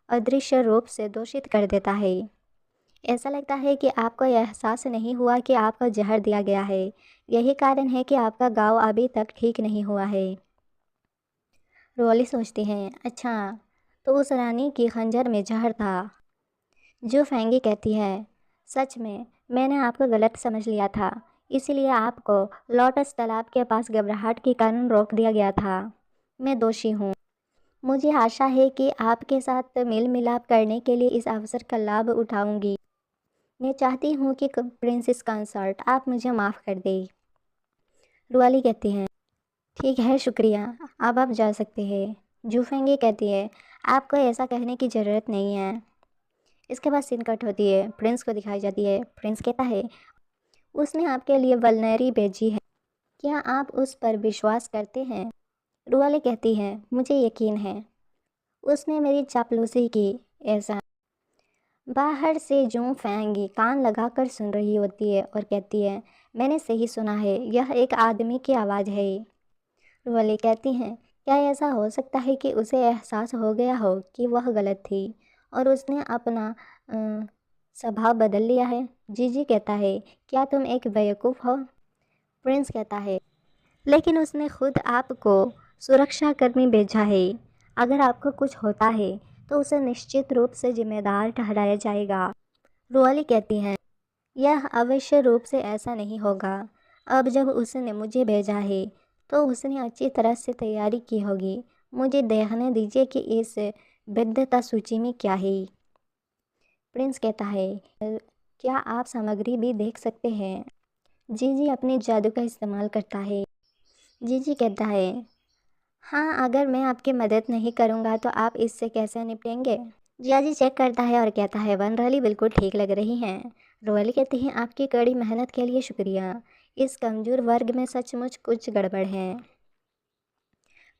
अदृश्य रूप से दूषित कर देता है। ऐसा लगता है कि आपको एहसास नहीं हुआ कि आपको जहर दिया गया है, यही कारण है कि आपका घाव अभी तक ठीक नहीं हुआ है। रोली सोचती है, अच्छा, तो उस रानी की खंजर में जहर था। जो फेंगी कहती है, सच में मैंने आपको गलत समझ लिया था, इसीलिए आपको लोटस तालाब के पास घबराहट के कारण रोक दिया गया था। मैं दोषी हूँ। मुझे आशा है कि आपके साथ मेल मिलाप करने के लिए इस अवसर का लाभ उठाऊंगी। मैं चाहती हूँ कि प्रिंसेस कंसर्ट, आप मुझे माफ़ कर दें। रुआली कहती हैं, ठीक है, शुक्रिया, अब आप जा सकते हैं। जूफेंगी कहती है, आपको ऐसा कहने की ज़रूरत नहीं है। इसके बाद सीन कट होती है, प्रिंस को दिखाई जाती है। प्रिंस कहता है, उसने आपके लिए वल्नरी भेजी है, क्या आप उस पर विश्वास करते हैं? रुआली कहती है, मुझे यकीन है, उसने मेरी चापलूसी की। ऐसा बाहर से जूं फेंगी कान लगाकर सुन रही होती है और कहती है, मैंने सही सुना है, यह एक आदमी की आवाज़ है। रुअली कहती हैं, क्या ऐसा हो सकता है कि उसे एहसास हो गया हो कि वह गलत थी और उसने अपना स्वभाव बदल लिया है? जीजी कहता है, क्या तुम एक बेवकूफ़ हो? प्रिंस कहता है, लेकिन उसने खुद आपको सुरक्षाकर्मी भेजा है, अगर आपको कुछ होता है तो उसे निश्चित रूप से जिम्मेदार ठहराया जाएगा। रुअली कहती हैं, यह अवश्य रूप से ऐसा नहीं होगा। अब जब उसने मुझे भेजा है तो उसने अच्छी तरह से तैयारी की होगी। मुझे देखने दीजिए कि इस वैधता सूची में क्या है। प्रिंस कहता है, क्या आप सामग्री भी देख सकते हैं? जीजी अपने जादू का इस्तेमाल करता है। जीजी कहता है, हाँ, अगर मैं आपकी मदद नहीं करूँगा तो आप इससे कैसे निपटेंगे? जियाजी चेक करता है और कहता है, वन रली बिल्कुल ठीक लग रही हैं। रोहली कहती हैं, आपकी कड़ी मेहनत के लिए शुक्रिया, इस कमज़ोर वर्ग में सचमुच कुछ गड़बड़ है।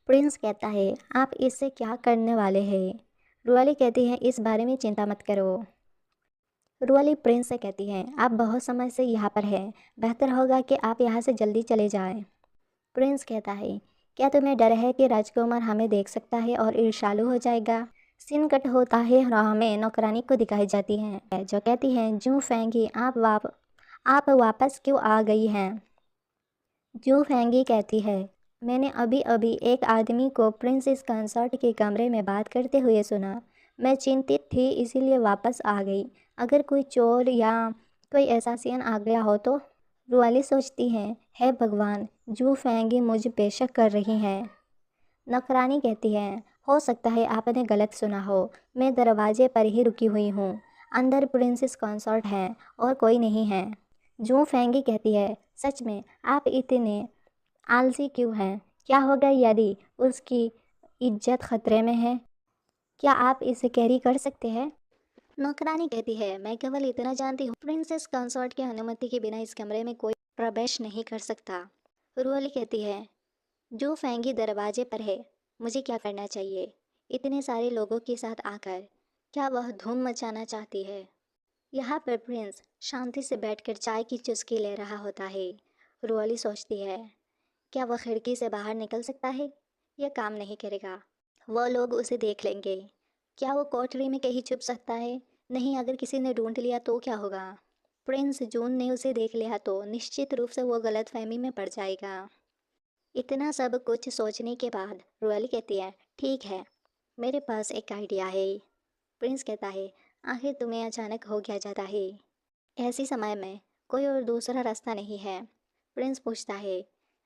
प्रिंस कहता है, आप इससे क्या करने वाले हैं? रुआली कहती है इस बारे में चिंता मत करो। रुआली प्रिंस से कहती है आप बहुत समय से यहाँ पर हैं, बेहतर होगा कि आप यहाँ से जल्दी चले जाएं। प्रिंस कहता है क्या तुम्हें डर है कि राजकुमार हमें देख सकता है और ईर्ष्यालु हो जाएगा। सीन कट होता है और हमें नौकरानी को दिखाई जाती है जो कहती है जू फेंगी आप वापस क्यों आ गई हैं। जू फेंगी कहती है मैंने अभी अभी एक आदमी को प्रिंसेस कंसर्ट के कमरे में बात करते हुए सुना। मैं चिंतित थी इसीलिए वापस आ गई। अगर कोई चोर या कोई ऐसा सीन आ गया हो तो। रुआली सोचती है हे भगवान, जू फेंगी मुझ पे शक कर रही हैं। नौकरानी कहती है हो सकता है आपने गलत सुना हो, मैं दरवाजे पर ही रुकी हुई हूँ। अंदर प्रिंसेस कंसर्ट है और कोई नहीं है। जू फेंगी कहती है सच में आप इतने आलसी क्यों हैं। क्या होगा यदि उसकी इज्जत खतरे में है। क्या आप इसे कैरी कर सकते हैं। नौकरानी कहती है मैं केवल इतना जानती हूँ प्रिंसेस कंसर्ट की अनुमति के बिना इस कमरे में कोई प्रवेश नहीं कर सकता। रुआली कहती है जो फेंगी दरवाजे पर है, मुझे क्या करना चाहिए। इतने सारे लोगों के साथ आकर क्या वह धूम मचाना चाहती है। यहाँ पर प्रिंस शांति से बैठकर चाय की चुस्की ले रहा होता है। रुआली सोचती है क्या वह खिड़की से बाहर निकल सकता है। यह काम नहीं करेगा, वह लोग उसे देख लेंगे। क्या वो कोठरी में कहीं छुप सकता है। नहीं, अगर किसी ने ढूंढ लिया तो क्या होगा। प्रिंस जून ने उसे देख लिया तो निश्चित रूप से वो गलतफहमी में पड़ जाएगा। इतना सब कुछ सोचने के बाद रुआली कहती है ठीक है, मेरे पास एक आइडिया है। प्रिंस कहता है आखिर तुम्हें अचानक हो क्या जाता है। ऐसी समय में कोई और दूसरा रास्ता नहीं है। प्रिंस पूछता है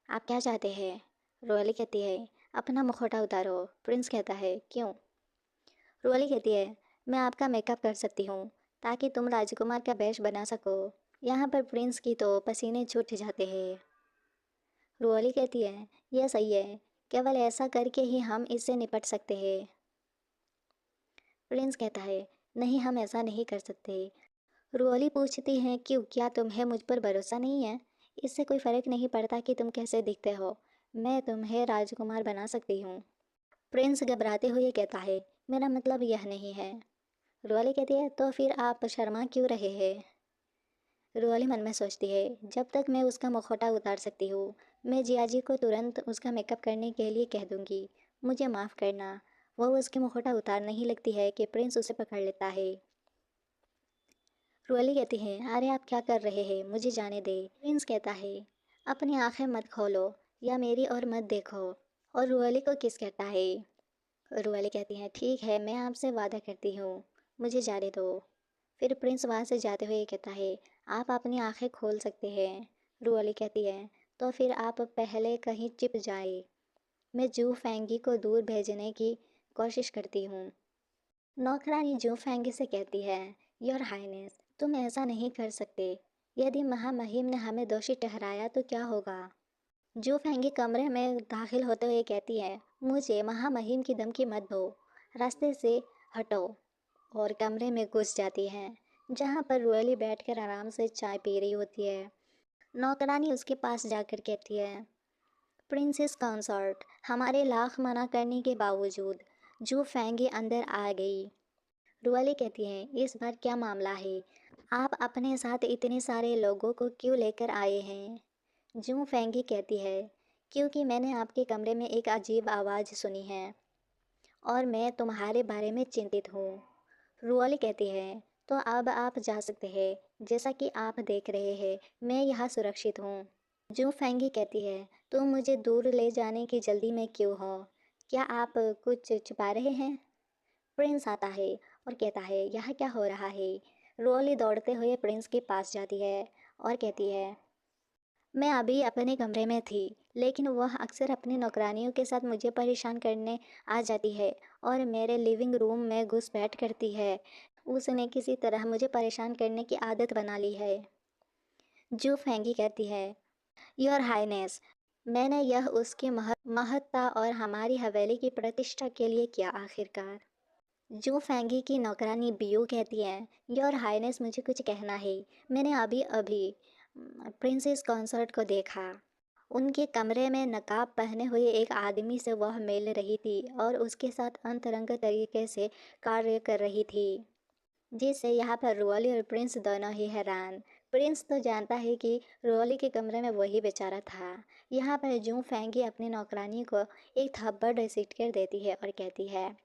आप क्या चाहते हैं। रुआली कहती है अपना मुखौटा उतारो। प्रिंस कहता है क्यों। रुआली कहती है मैं आपका मेकअप कर सकती हूँ ताकि तुम राजकुमार का वेश बना सको। यहाँ पर प्रिंस की तो पसीने छूट जाते हैं। रुआली कहती है यह सही है, केवल ऐसा करके ही हम इससे निपट सकते हैं। प्रिंस कहता है नहीं, हम ऐसा नहीं कर सकते। रुआली पूछती है क्यों, क्या तुम्हें मुझ पर भरोसा नहीं है। इससे कोई फर्क नहीं पड़ता कि तुम कैसे दिखते हो, मैं तुम्हें राजकुमार बना सकती हूँ। प्रिंस घबराते हुए कहता है मेरा मतलब यह नहीं है। रुआली कहती है तो फिर आप शर्मा क्यों रहे हैं। रुआली मन में सोचती है जब तक मैं उसका मुखौटा उतार सकती हूँ, मैं जियाजी को तुरंत उसका मेकअप करने के लिए कह दूंगी। मुझे माफ़ करना। वो उसके मुखौटा उतारने ही लगती है कि प्रिंस उसे पकड़ लेता है। रुआली कहती है अरे आप क्या कर रहे हैं, मुझे जाने दे। प्रिंस कहता है अपनी आंखें मत खोलो या मेरी और मत देखो। और रुआली को किस कहता है। रुआली कहती है ठीक है, मैं आपसे वादा करती हूँ, मुझे जाने दो। फिर प्रिंस वहाँ से जाते हुए कहता है आप अपनी आंखें खोल सकते हैं। रुआली कहती है तो फिर आप पहले कहीं छिप जाए, मैं जू फेंगी को दूर भेजने की कोशिश करती हूँ। नौकरानी जू फेंगी से कहती है योर हाइनेस, तुम ऐसा नहीं कर सकते। यदि महामहिम ने हमें दोषी ठहराया तो क्या होगा। जू फेंगी कमरे में दाखिल होते हुए कहती है मुझे महामहिम की धमकी मत दो, रास्ते से हटो। और कमरे में घुस जाती है जहाँ पर रुएली बैठकर आराम से चाय पी रही होती है। नौकरानी उसके पास जाकर कहती है प्रिंसेस कंसर्ट, हमारे लाख मना करने के बावजूद जू फेंगी अंदर आ गई। रुआली कहती है इस बार क्या मामला है, आप अपने साथ इतने सारे लोगों को क्यों लेकर आए हैं। जू फेंगी कहती है क्योंकि मैंने आपके कमरे में एक अजीब आवाज़ सुनी है और मैं तुम्हारे बारे में चिंतित हूँ। रुआली कहती है तो अब आप जा सकते हैं, जैसा कि आप देख रहे हैं मैं यहाँ सुरक्षित हूँ। जू फेंगी कहती है तुम मुझे दूर ले जाने की जल्दी में क्यों हो, क्या आप कुछ छुपा रहे हैं। प्रिंस आता है और कहता है यह क्या हो रहा है। रोली दौड़ते हुए प्रिंस के पास जाती है और कहती है मैं अभी अपने कमरे में थी, लेकिन वह अक्सर अपनी नौकरानियों के साथ मुझे परेशान करने आ जाती है और मेरे लिविंग रूम में घुसपैठ करती है। उसने किसी तरह मुझे परेशान करने की आदत बना ली है। जू फेंगी कहती है योर हाइनेस, मैंने यह उसकी महत्ता और हमारी हवेली की प्रतिष्ठा के लिए किया आखिरकार। जू फेंगी की नौकरानी बियो कहती है योर हाइनेस, मुझे कुछ कहना है। मैंने अभी अभी प्रिंसेस कंसर्ट को देखा उनके कमरे में नकाब पहने हुए एक आदमी से वह मिल रही थी और उसके साथ अंतरंग तरीके से कार्य कर रही थी, जिससे यहाँ पर रुआली और प्रिंस दोनों ही हैरान। प्रिंस तो जानता है कि रुआली के कमरे में वही बेचारा था। यहाँ पर जू फेंगी अपनी नौकरानी को एक थप्पड़ सीट कर देती है और कहती है,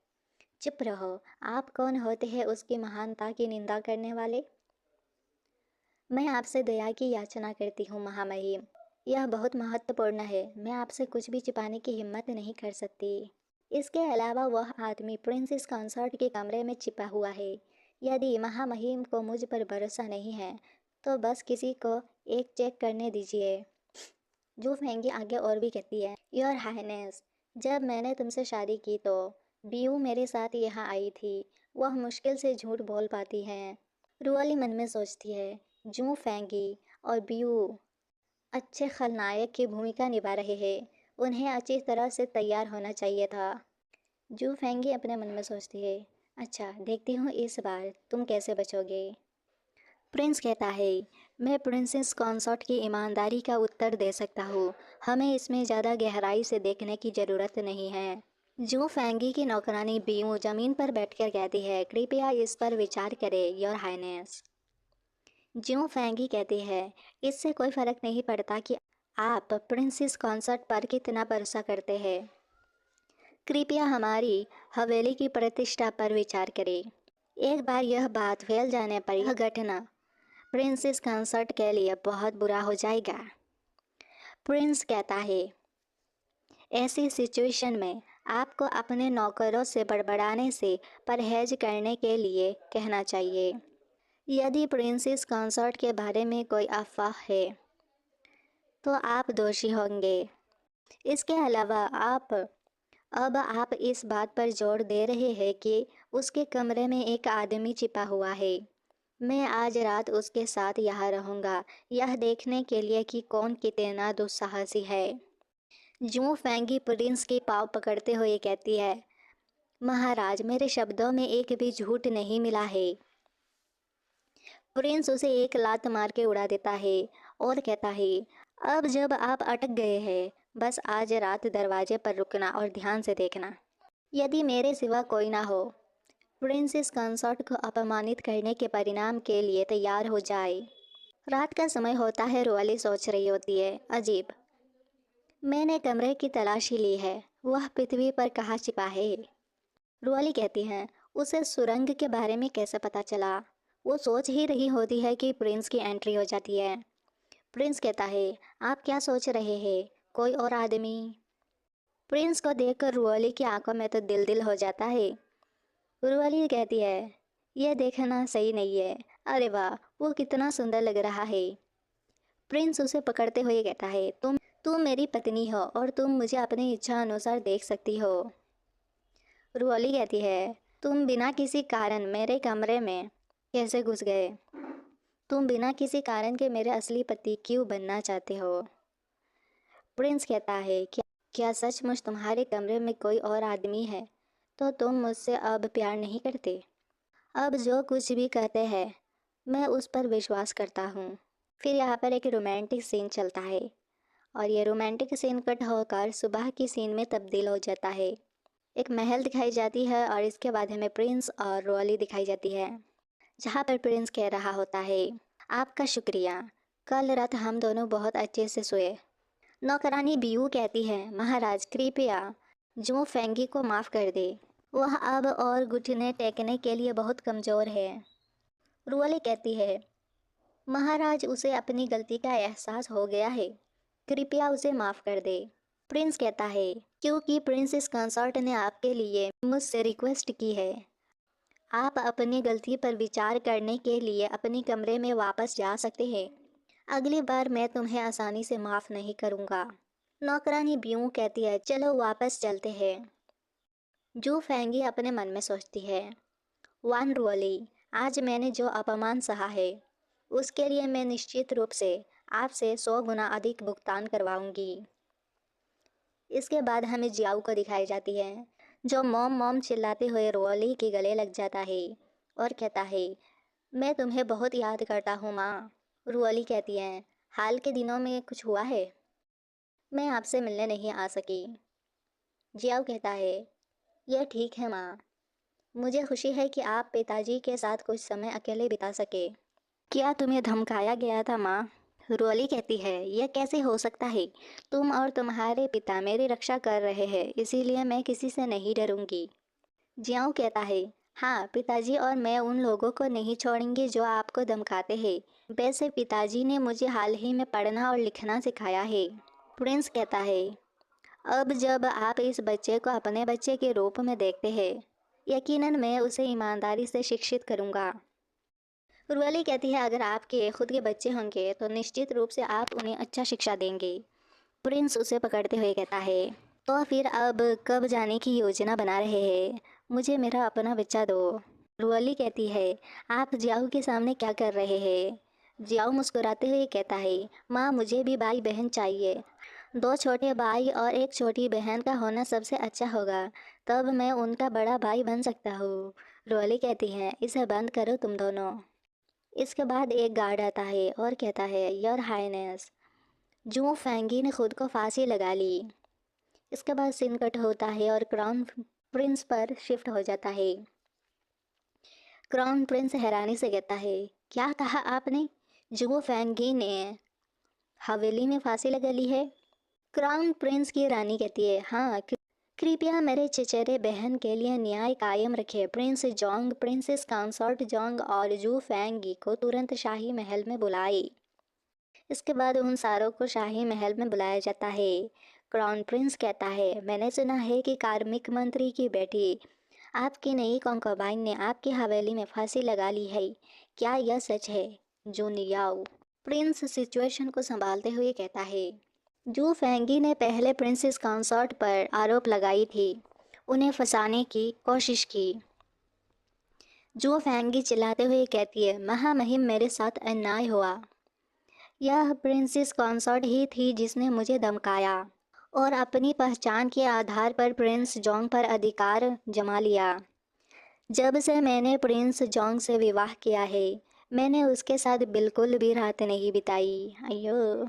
चुप रहो, आप कौन होते हैं उसकी महानता की निंदा करने वाले। मैं आपसे दया की याचना करती हूँ महामहिम, यह बहुत महत्वपूर्ण है, मैं आपसे कुछ भी छिपाने की हिम्मत नहीं कर सकती। इसके अलावा वह आदमी प्रिंसेस कंसर्ट के कमरे में छिपा हुआ है। यदि महामहिम को मुझ पर भरोसा नहीं है तो बस किसी को एक चेक करने दीजिए। जो फेंगी आगे और भी कहती है, योर हाइनेस, जब मैंने तुमसे शादी की तो बीयू मेरे साथ यहाँ आई थी, वह मुश्किल से झूठ बोल पाती है। रुआली मन में सोचती है, जू फेंगी और बीयू अच्छे खलनायक की भूमिका निभा रहे हैं, उन्हें अच्छी तरह से तैयार होना चाहिए था। जू फेंगी अपने मन में सोचती है, अच्छा देखती हूँ इस बार तुम कैसे बचोगे। प्रिंस कहता है, मैं प्रिंसेस कंसॉर्ट की ईमानदारी का उत्तर दे सकता हूँ, हमें इसमें ज़्यादा गहराई से देखने की ज़रूरत नहीं है। जू फेंगी की नौकरानी बीयू ज़मीन पर बैठकर कहती है, कृपया इस पर विचार करें योर हाइनेस। ज्यों फेंगी कहती है, इससे कोई फ़र्क नहीं पड़ता कि आप प्रिंसेस कॉन्सर्ट पर कितना भरोसा करते हैं। कृपया हमारी हवेली की प्रतिष्ठा पर विचार करें। एक बार यह बात फैल जाने पर यह घटना प्रिंसेस कॉन्सर्ट के लिए बहुत बुरा हो जाएगा। प्रिंस कहता है, ऐसी सिचुएशन में आपको अपने नौकरों से बड़बड़ाने से परहेज करने के लिए कहना चाहिए। यदि प्रिंसेस कंसॉर्ट के बारे में कोई अफवाह है तो आप दोषी होंगे। इसके अलावा आप इस बात पर जोर दे रहे हैं कि उसके कमरे में एक आदमी छिपा हुआ है। मैं आज रात उसके साथ यहाँ रहूँगा, यह देखने के लिए कि कौन कितना दुस्साहसी है। जू फेंगी प्रिंस के पाँव पकड़ते हुए कहती है, महाराज मेरे शब्दों में एक भी झूठ नहीं मिला है। प्रिंस उसे एक लात मार के उड़ा देता है और कहता है, अब जब आप अटक गए हैं बस आज रात दरवाजे पर रुकना और ध्यान से देखना, यदि मेरे सिवा कोई ना हो प्रिंसेस कंसॉर्ट को अपमानित करने के परिणाम के लिए तैयार हो जाए। रात का समय होता है, रुआली सोच रही होती है, अजीब, मैंने कमरे की तलाशी ली है, वह पृथ्वी पर कहाँ छिपा है। रुआली कहती है, उसे सुरंग के बारे में कैसे पता चला। वो सोच ही रही होती है कि प्रिंस की एंट्री हो जाती है। प्रिंस कहता है, आप क्या सोच रहे हैं, कोई और आदमी। प्रिंस को देखकर रुआली की आंखों में तो दिल दिल हो जाता है। रुआली कहती है, यह देखना सही नहीं है, अरे वाह वो कितना सुंदर लग रहा है। प्रिंस उसे पकड़ते हुए कहता है, तुम मेरी पत्नी हो और तुम मुझे अपनी इच्छा अनुसार देख सकती हो। रुआली कहती है, तुम बिना किसी कारण मेरे कमरे में कैसे घुस गए। तुम बिना किसी कारण के मेरे असली पति क्यों बनना चाहते हो। प्रिंस कहता है, क्या सचमुच तुम्हारे कमरे में कोई और आदमी है तो तुम मुझसे अब प्यार नहीं करते। अब जो कुछ भी कहते हैं मैं उस पर विश्वास करता हूँ। फिर यहाँ पर एक रोमांटिक सीन चलता है और ये रोमांटिक सीन कट होकर सुबह की सीन में तब्दील हो जाता है। एक महल दिखाई जाती है और इसके बाद हमें प्रिंस और रुआली दिखाई जाती है, जहाँ पर प्रिंस कह रहा होता है, आपका शुक्रिया, कल रात हम दोनों बहुत अच्छे से सोए। नौकरानी बीयू कहती है, महाराज कृपया जू फेंगी को माफ़ कर दे, वह अब और घुटने टेकने के लिए बहुत कमज़ोर है। रुआली कहती है, महाराज उसे अपनी गलती का एहसास हो गया है, कृपया उसे माफ़ कर दे। प्रिंस कहता है, क्योंकि प्रिंसेस कंसॉर्ट ने आपके लिए मुझसे रिक्वेस्ट की है, आप अपनी गलती पर विचार करने के लिए अपने कमरे में वापस जा सकते हैं। अगली बार मैं तुम्हें आसानी से माफ़ नहीं करूँगा। नौकरानी बीयू कहती है, चलो वापस चलते हैं। जू फेंगी अपने मन में सोचती है, वान रुआली, आज मैंने जो अपमान सहा है उसके लिए मैं निश्चित रूप से आपसे 100 गुना अधिक भुगतान करवाऊंगी। इसके बाद हमें जियाऊ को दिखाई जाती है, जो मॉम मॉम चिल्लाते हुए रुआली के गले लग जाता है और कहता है, मैं तुम्हें बहुत याद करता हूँ माँ। रुआली कहती है, हाल के दिनों में कुछ हुआ है। मैं आपसे मिलने नहीं आ सकी। जियाओ कहता है, यह ठीक है माँ। मुझे खुशी है कि आप पिताजी के साथ कुछ समय अकेले बिता सके। क्या तुम्हें धमकाया गया था माँ? रुअली कहती है, यह कैसे हो सकता है? तुम और तुम्हारे पिता मेरी रक्षा कर रहे हैं, इसीलिए मैं किसी से नहीं डरूंगी। जियाओ कहता है, हाँ, पिताजी और मैं उन लोगों को नहीं छोड़ेंगे जो आपको धमकाते हैं। वैसे पिताजी ने मुझे हाल ही में पढ़ना और लिखना सिखाया है। प्रिंस कहता है, अब जब आप इस बच्चे को अपने बच्चे के रूप में देखते हैं, यकीनन मैं उसे ईमानदारी से शिक्षित करूँगा। रुअली कहती है, अगर आपके खुद के बच्चे होंगे तो निश्चित रूप से आप उन्हें अच्छा शिक्षा देंगे। प्रिंस उसे पकड़ते हुए कहता है, तो फिर अब कब जाने की योजना बना रहे हैं? मुझे मेरा अपना बच्चा दो। रुअली कहती है, आप जियाओ के सामने क्या कर रहे हैं? जियाओ मुस्कुराते हुए कहता है, माँ, मुझे भी भाई बहन चाहिए। दो छोटे भाई और एक छोटी बहन का होना सबसे अच्छा होगा, तब मैं उनका बड़ा भाई बन सकता हूँ। रुअली कहती है, इसे बंद करो तुम दोनों। इसके बाद एक गार्ड आता है और कहता है, योर हाइनेस, जू फेंगी ने खुद को फांसी लगा ली। इसके बाद सीन कट होता है और क्राउन प्रिंस पर शिफ्ट हो जाता है। क्राउन प्रिंस हैरानी से कहता है, क्या कहा आपने? जू फेंगी ने हवेली में फांसी लगा ली है? क्राउन प्रिंस की रानी कहती है, हाँ, कृपया मेरे चचेरे बहन के लिए न्याय कायम रखें। Prince Jong, princess consort Jong और जू फेंगी को तुरंत शाही महल में बुलाए। इसके बाद उन सारों को शाही महल में बुलाया जाता है। क्राउन प्रिंस कहता है, मैंने सुना है कि कार्मिक मंत्री की बेटी, आपकी नई कॉन्कोबाइन ने आपकी हवेली में फांसी लगा ली है। क्या यह सच है? जूनियाओ प्रिंस सिचुएशन को संभालते हुए कहता है, जू फेंगी ने पहले प्रिंसेस कंसॉर्ट पर आरोप लगाई थी, उन्हें फंसाने की कोशिश की। जू फेंगी चिल्लाते हुए कहती है, महामहिम, मेरे साथ अन्याय हुआ। यह प्रिंसेस कंसॉर्ट ही थी जिसने मुझे धमकाया और अपनी पहचान के आधार पर प्रिंस जोंग पर अधिकार जमा लिया। जब से मैंने प्रिंस जोंग से विवाह किया है, मैंने उसके साथ बिल्कुल भी रात नहीं बिताई। अयो,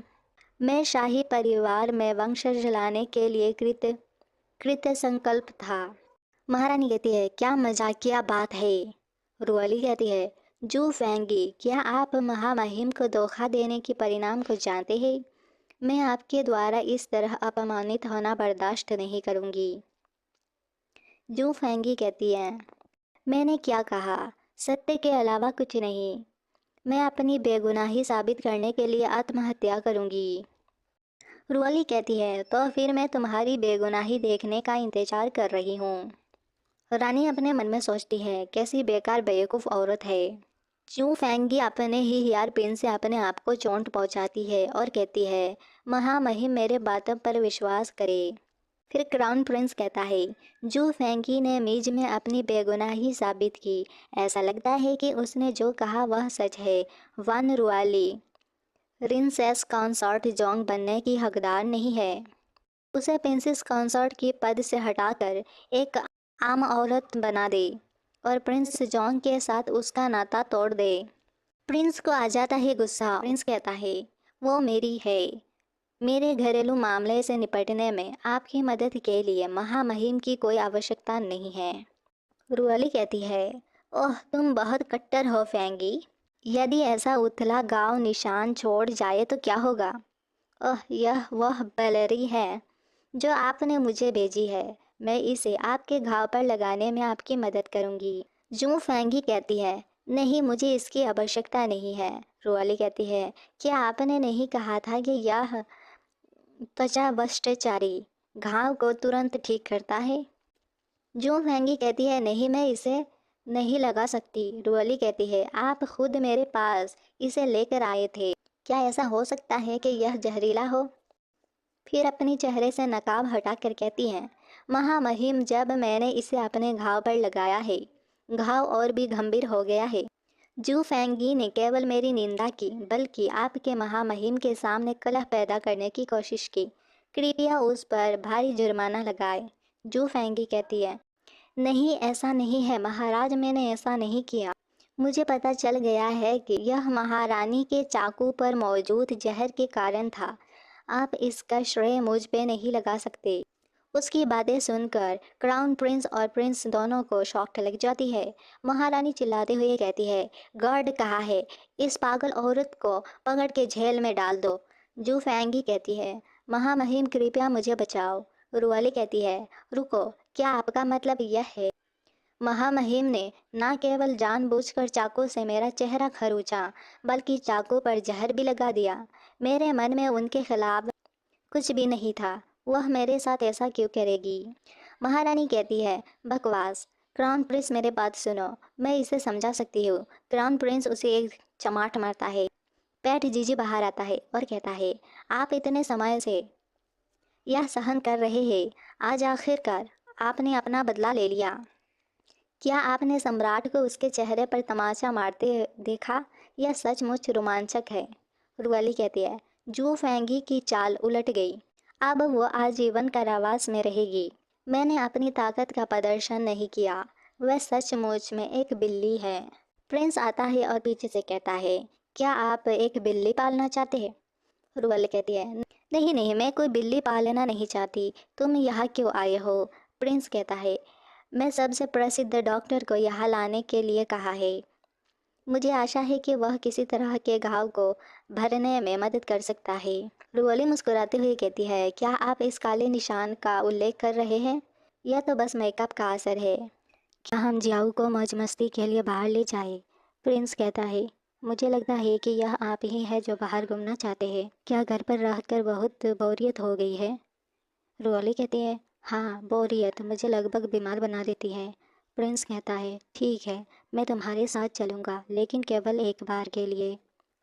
मैं शाही परिवार में वंश जलाने के लिए कृत संकल्प था। महारानी कहती है, क्या मजाकिया बात है? रुअली कहती है, जू फेंगी, क्या आप महामहिम को धोखा देने के परिणाम को जानते हैं? मैं आपके द्वारा इस तरह अपमानित होना बर्दाश्त नहीं करूंगी। जू फेंगी कहती है, मैंने क्या कहा? सत्य के अलावा कुछ नहीं। मैं अपनी बेगुनाही साबित करने के लिए आत्महत्या करूंगी। रुअली कहती है, तो फिर मैं तुम्हारी बेगुनाही देखने का इंतजार कर रही हूँ। रानी अपने मन में सोचती है, कैसी बेकार बेवकूफ़ औरत है। चू फेंगी अपने ही हेयर पिन से अपने आप को चोट पहुंचाती है और कहती है, महामहिम, मेरे बातों पर विश्वास करे। फिर क्राउन प्रिंस कहता है, जू फेंगी ने मीज में अपनी बेगुनाही साबित की। ऐसा लगता है कि उसने जो कहा वह सच है। वन रुआली प्रिंसेस कंसॉर्ट जोंग बनने की हकदार नहीं है। उसे प्रिंसेस कंसॉर्ट की पद से हटाकर एक आम औरत बना दे और प्रिंस जॉन के साथ उसका नाता तोड़ दे। प्रिंस को आ जाता है गुस्सा। प्रिंस कहता है, वो मेरी है। मेरे घरेलू मामले से निपटने में आपकी मदद के लिए महामहिम की कोई आवश्यकता नहीं है। रुअली कहती है, ओह, तुम बहुत कट्टर हो फेंगी। यदि ऐसा उथला गांव निशान छोड़ जाए तो क्या होगा? ओह, यह वह बैलरी है जो आपने मुझे भेजी है। मैं इसे आपके घाव पर लगाने में आपकी मदद करूंगी। जू फेंगी कहती है, नहीं, मुझे इसकी आवश्यकता नहीं है। रुआली कहती है, क्या आपने नहीं कहा था कि यह त्वचा भ्रष्टाचारी घाव को तुरंत ठीक करता है? जू फेंगी कहती है, नहीं, मैं इसे नहीं लगा सकती। रुअली कहती है, आप खुद मेरे पास इसे लेकर आए थे। क्या ऐसा हो सकता है कि यह जहरीला हो? फिर अपनी चेहरे से नकाब हटाकर कहती हैं, महामहिम, जब मैंने इसे अपने घाव पर लगाया है, घाव और भी गंभीर हो गया है। जू फेंगी ने केवल मेरी निंदा की, बल्कि आपके महामहिम के सामने कलह पैदा करने की कोशिश की। कृपया उस पर भारी जुर्माना लगाए। जू फेंगी कहती है, नहीं, ऐसा नहीं है महाराज, मैंने ऐसा नहीं किया। मुझे पता चल गया है कि यह महारानी के चाकू पर मौजूद जहर के कारण था। आप इसका श्रेय मुझ पे नहीं लगा सकते। उसकी बातें सुनकर क्राउन प्रिंस और प्रिंस दोनों को शॉक लग जाती है। महारानी चिल्लाते हुए कहती है, गार्ड कहाँ है? इस पागल औरत को पकड़ के जेल में डाल दो। जू फैंगी कहती है, महामहिम कृपया मुझे बचाओ। रुआली कहती है, रुको, क्या आपका मतलब यह है? महामहिम ने न केवल जानबूझकर चाकू से मेरा चेहरा खरोंचा, बल्कि चाकू पर जहर भी लगा दिया। मेरे मन में उनके खिलाफ कुछ भी नहीं था। वह मेरे साथ ऐसा क्यों करेगी? महारानी कहती है, बकवास। क्राउन प्रिंस मेरे बात सुनो, मैं इसे समझा सकती हूँ। क्राउन प्रिंस उसे एक चमाट मारता है। पैट जीजी बाहर आता है और कहता है, आप इतने समय से यह सहन कर रहे हैं, आज आखिरकार आपने अपना बदला ले लिया। क्या आपने सम्राट को उसके चेहरे पर तमाचा मारते देखा? यह सचमुच रोमांचक है। रुआली कहती है, जू फेंगी की चाल उलट गई। अब वो आजीवन कारावास में रहेगी। मैंने अपनी ताकत का प्रदर्शन नहीं किया। वह सचमुच में एक बिल्ली है। प्रिंस आता है और पीछे से कहता है, क्या आप एक बिल्ली पालना चाहते हैं? रुआली कहती है, नहीं नहीं, मैं कोई बिल्ली पालना नहीं चाहती। तुम यहाँ क्यों आए हो? प्रिंस कहता है, मैं सबसे प्रसिद्ध डॉक्टर को यहाँ लाने के लिए कहा है। मुझे आशा है कि वह किसी तरह के घाव को भरने में मदद कर सकता है। रुअली मुस्कुराते हुए कहती है, क्या आप इस काले निशान का उल्लेख कर रहे हैं? यह तो बस मेकअप का असर है। क्या हम जियाऊ को मौज मस्ती के लिए बाहर ले जाएं? प्रिंस कहता है, मुझे लगता है कि यह आप ही है जो बाहर घूमना चाहते हैं। क्या घर पर रहकर बहुत बोरियत हो गई है? रुअली कहती है, हाँ, बोरियत मुझे लगभग बीमार बना देती है। प्रिंस कहता है, ठीक है, मैं तुम्हारे साथ चलूँगा, लेकिन केवल एक बार के लिए।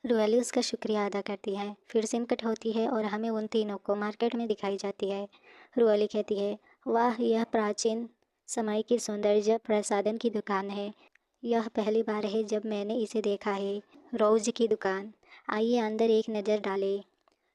रुअली उसका शुक्रिया अदा करती है। फिर सिन कट होती है और हमें उन तीनों को मार्केट में दिखाई जाती है। रुअली कहती है, वाह, यह प्राचीन समय की सौंदर्य प्रसाधन की दुकान है। यह पहली बार है जब मैंने इसे देखा है। रोज की दुकान, आइए अंदर एक नज़र डालें।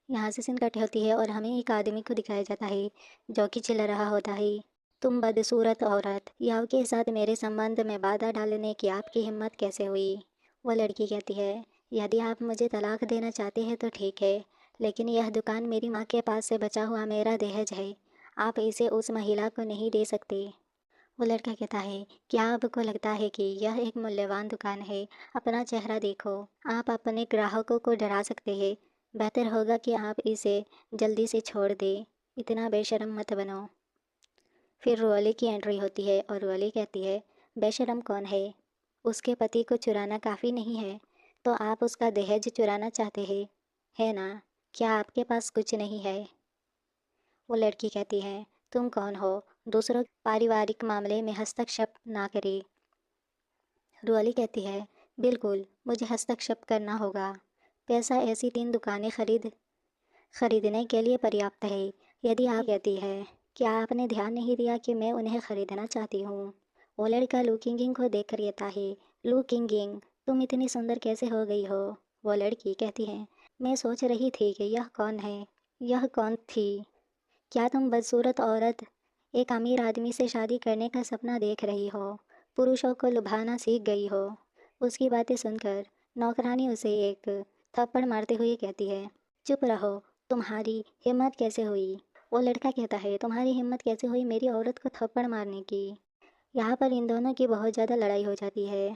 यहाँ से सीन कट होती है और हमें एक आदमी को दिखाया जाता है जो कि चिल्ला रहा होता है, तुम बदसूरत औरत, याव के साथ मेरे संबंध में बाधा डालने की आपकी हिम्मत कैसे हुई? वो लड़की कहती है, यदि आप मुझे तलाक देना चाहते हैं तो ठीक है, लेकिन यह दुकान मेरी माँ के पास से बचा हुआ मेरा दहेज है। आप इसे उस महिला को नहीं दे सकते। वो लड़का कहता है, क्या आपको लगता है कि यह एक मूल्यवान दुकान है? अपना चेहरा देखो, आप अपने ग्राहकों को डरा सकते हैं। बेहतर होगा कि आप इसे जल्दी से छोड़ दें। इतना बेशर्म मत बनो। फिर रुअली की एंट्री होती है और रुअली कहती है, बेशर्म कौन है? उसके पति को चुराना काफ़ी नहीं है, तो आप उसका दहेज चुराना चाहते हैं, है ना? क्या आपके पास कुछ नहीं है? वो लड़की कहती है, तुम कौन हो? दूसरों के पारिवारिक मामले में हस्तक्षेप ना करें। रुअली कहती है, बिल्कुल, मुझे हस्तक्षेप करना होगा। पैसा ऐसी 3 दुकानें खरीदने के लिए पर्याप्त है। यदि आप कहती है, क्या आपने ध्यान नहीं दिया कि मैं उन्हें खरीदना चाहती हूँ? वो लड़का लू किंगिंग को देख कर कहता है, लू किंगिंग, तुम इतनी सुंदर कैसे हो गई हो? वो लड़की कहती है, मैं सोच रही थी कि यह कौन है। यह कौन थी? क्या तुम बदसूरत औरत एक अमीर आदमी से शादी करने का सपना देख रही हो? पुरुषों को लुभाना सीख गई हो? उसकी बातें सुनकर नौकरानी उसे एक थप्पड़ मारते हुए कहती है, चुप रहो, तुम्हारी हिम्मत कैसे हुई? वो लड़का कहता है, तुम्हारी हिम्मत कैसे हुई मेरी औरत को थप्पड़ मारने की? यहाँ पर इन दोनों की बहुत ज़्यादा लड़ाई हो जाती है।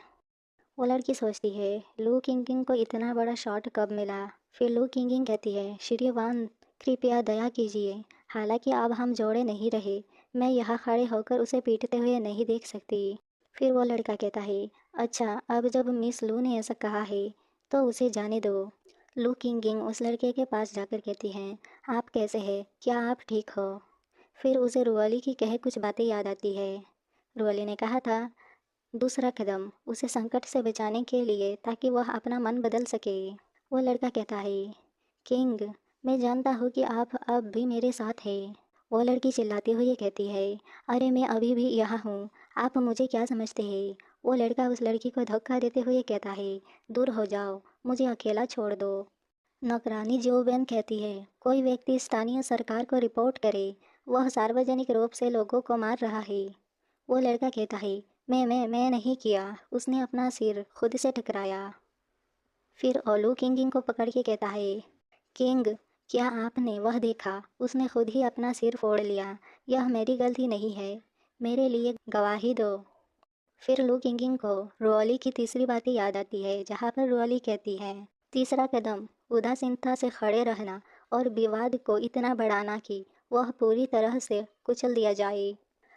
वो लड़की सोचती है, लू किंगिंग को इतना बड़ा शॉट कब मिला? फिर लू किंगिंग कहती है, श्रीमान कृपया दया कीजिए, हालांकि अब हम जोड़े नहीं रहे, मैं यहाँ खड़े होकर उसे पीटते हुए नहीं देख सकती। फिर वो लड़का कहता है, अच्छा, अब जब मिस लू ने ऐसा कहा है तो उसे जाने दो। लू किंगिंग उस लड़के के पास जाकर कहती हैं, आप कैसे हैं? क्या आप ठीक हो? फिर उसे रुआली की कहे कुछ बातें याद आती है। रुआली ने कहा था, दूसरा कदम उसे संकट से बचाने के लिए, ताकि वह अपना मन बदल सके। वो लड़का कहता है, किंग, मैं जानता हूँ कि आप अब भी मेरे साथ हैं। वो लड़की चिल्लाती हुई कहती है, अरे मैं अभी भी यहाँ हूँ, आप मुझे क्या समझते हैं? वो लड़का उस लड़की को धक्का देते हुए कहता है, दूर हो जाओ, मुझे अकेला छोड़ दो। नौकरानी जोबेन कहती है, कोई व्यक्ति स्थानीय सरकार को रिपोर्ट करे, वह सार्वजनिक रूप से लोगों को मार रहा है। वो लड़का कहता है, मैं नहीं किया, उसने अपना सिर खुद से टकराया। फिर ओलू किंगिंग को पकड़ के कहता है, किंग, क्या आपने वह देखा? उसने खुद ही अपना सिर फोड़ लिया। यह मेरी गलती नहीं है। मेरे लिए गवाही दो। फिर लू किंगिंग को रुओली की तीसरी बातें याद आती है, जहाँ पर रुओली कहती है, तीसरा कदम उदासीनता से खड़े रहना और विवाद को इतना बढ़ाना कि वह पूरी तरह से कुचल दिया जाए।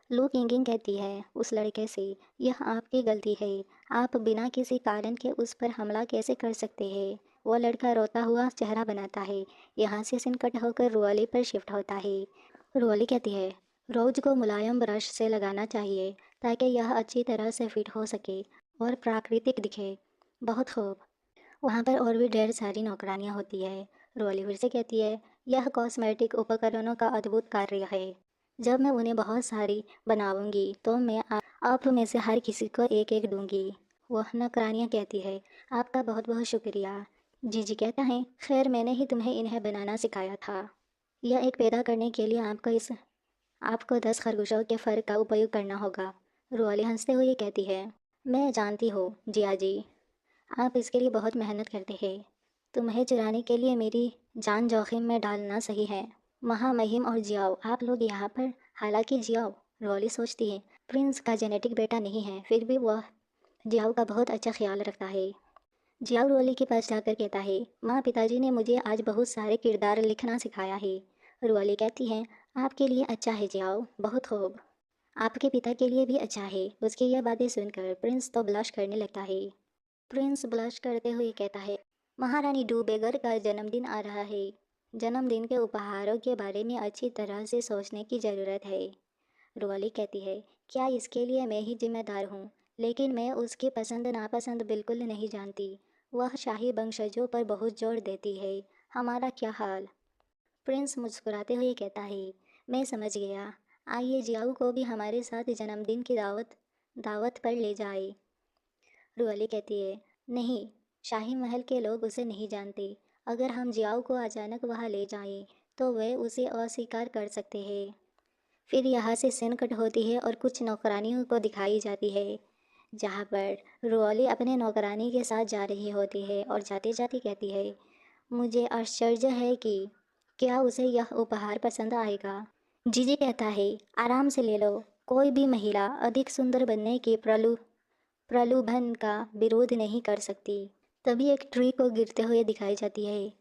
लू किंगिंग कहती है उस लड़के से, यह आपकी गलती है। आप बिना किसी कारण के उस पर हमला कैसे कर सकते हैं? वो लड़का रोता हुआ चेहरा बनाता है। यहाँ से सीन कट होकर रुओली पर शिफ्ट होता है। रुओली कहती है, रोज को मुलायम ब्रश से लगाना चाहिए ताकि यह अच्छी तरह से फिट हो सके और प्राकृतिक दिखे। बहुत खूब। वहाँ पर और भी ढेर सारी नौकरानियाँ होती है। रुओली फिर से कहती है, यह कॉस्मेटिक उपकरणों का अद्भुत कार्य है। जब मैं उन्हें बहुत सारी बनाऊंगी तो मैं आप में से हर किसी को एक एक दूंगी। वह नौकरानियाँ कहती है, आपका बहुत बहुत शुक्रिया। जीजी कहता है, खैर मैंने ही तुम्हें इन्हें बनाना सिखाया था। यह एक पैदा करने के लिए आपको 10 खरगोशों के फर का उपयोग करना होगा। रुआली हंसते हुए कहती है, मैं जानती हूँ जिया जी, आप इसके लिए बहुत मेहनत करते हैं। तुम्हें चुराने के लिए मेरी जान जोखिम में डालना सही है। महामहिम और जियाओ, आप लोग यहाँ पर। हालांकि जियाओ, रुआली सोचती है, प्रिंस का जेनेटिक बेटा नहीं है, फिर भी वह जियाओ का बहुत अच्छा ख्याल रखता है। जियाओ रुआली के पास जाकर कहता है, माँ पिताजी ने मुझे आज बहुत सारे किरदार लिखना सिखाया है। रुआली कहती है, आपके लिए अच्छा है जियाओ, बहुत खूब। आपके पिता के लिए भी अच्छा है। उसकी यह बातें सुनकर प्रिंस तो ब्लश करने लगता है। प्रिंस ब्लश करते हुए कहता है, महारानी डूबेगर का जन्मदिन आ रहा है। जन्मदिन के उपहारों के बारे में अच्छी तरह से सोचने की ज़रूरत है। रुआली कहती है, क्या इसके लिए मैं ही जिम्मेदार हूँ? लेकिन मैं उसकी पसंद नापसंद बिल्कुल नहीं जानती। वह शाही वंशजों पर बहुत जोर देती है। हमारा क्या हाल? प्रिंस मुस्कुराते हुए कहता है, मैं समझ गया। आइए जियाऊ को भी हमारे साथ जन्मदिन की दावत पर ले जाए। रुअली कहती है, नहीं, शाही महल के लोग उसे नहीं जानते। अगर हम जियाऊ को अचानक वहाँ ले जाएं, तो वे उसे अस्वीकार कर सकते हैं। फिर यहाँ से सीन कट होती है और कुछ नौकरानियों को दिखाई जाती है, जहाँ पर रुअली अपने नौकरानी के साथ जा रही होती है और जाते जाते कहती है, मुझे आश्चर्य है कि क्या उसे यह उपहार पसंद आएगा। जीजी कहता है, आराम से ले लो। कोई भी महिला अधिक सुंदर बनने के प्रलोभन का विरोध नहीं कर सकती। तभी एक ट्री को गिरते हुए दिखाई जाती है।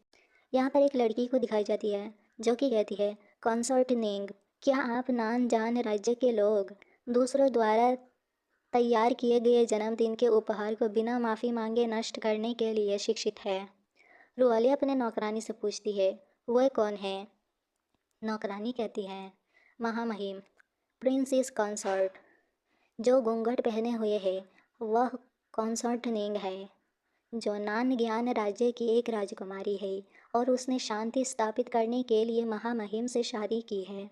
यहाँ पर एक लड़की को दिखाई जाती है जो कि कहती है, कंसर्ट नेंग, क्या आप नान जान राज्य के लोग दूसरों द्वारा तैयार किए गए जन्मदिन के उपहार को बिना माफ़ी मांगे नष्ट करने के लिए शिक्षित है? रुआली अपने नौकरानी से पूछती है, वह कौन है? नौकरानी कहती है, महामहिम, प्रिंसेस कंसर्ट। जो घूंघट पहने हुए है वह कंसर्ट नेंग है, जो नान ज्ञान राज्य की एक राजकुमारी है और उसने शांति स्थापित करने के लिए महामहिम से शादी की है।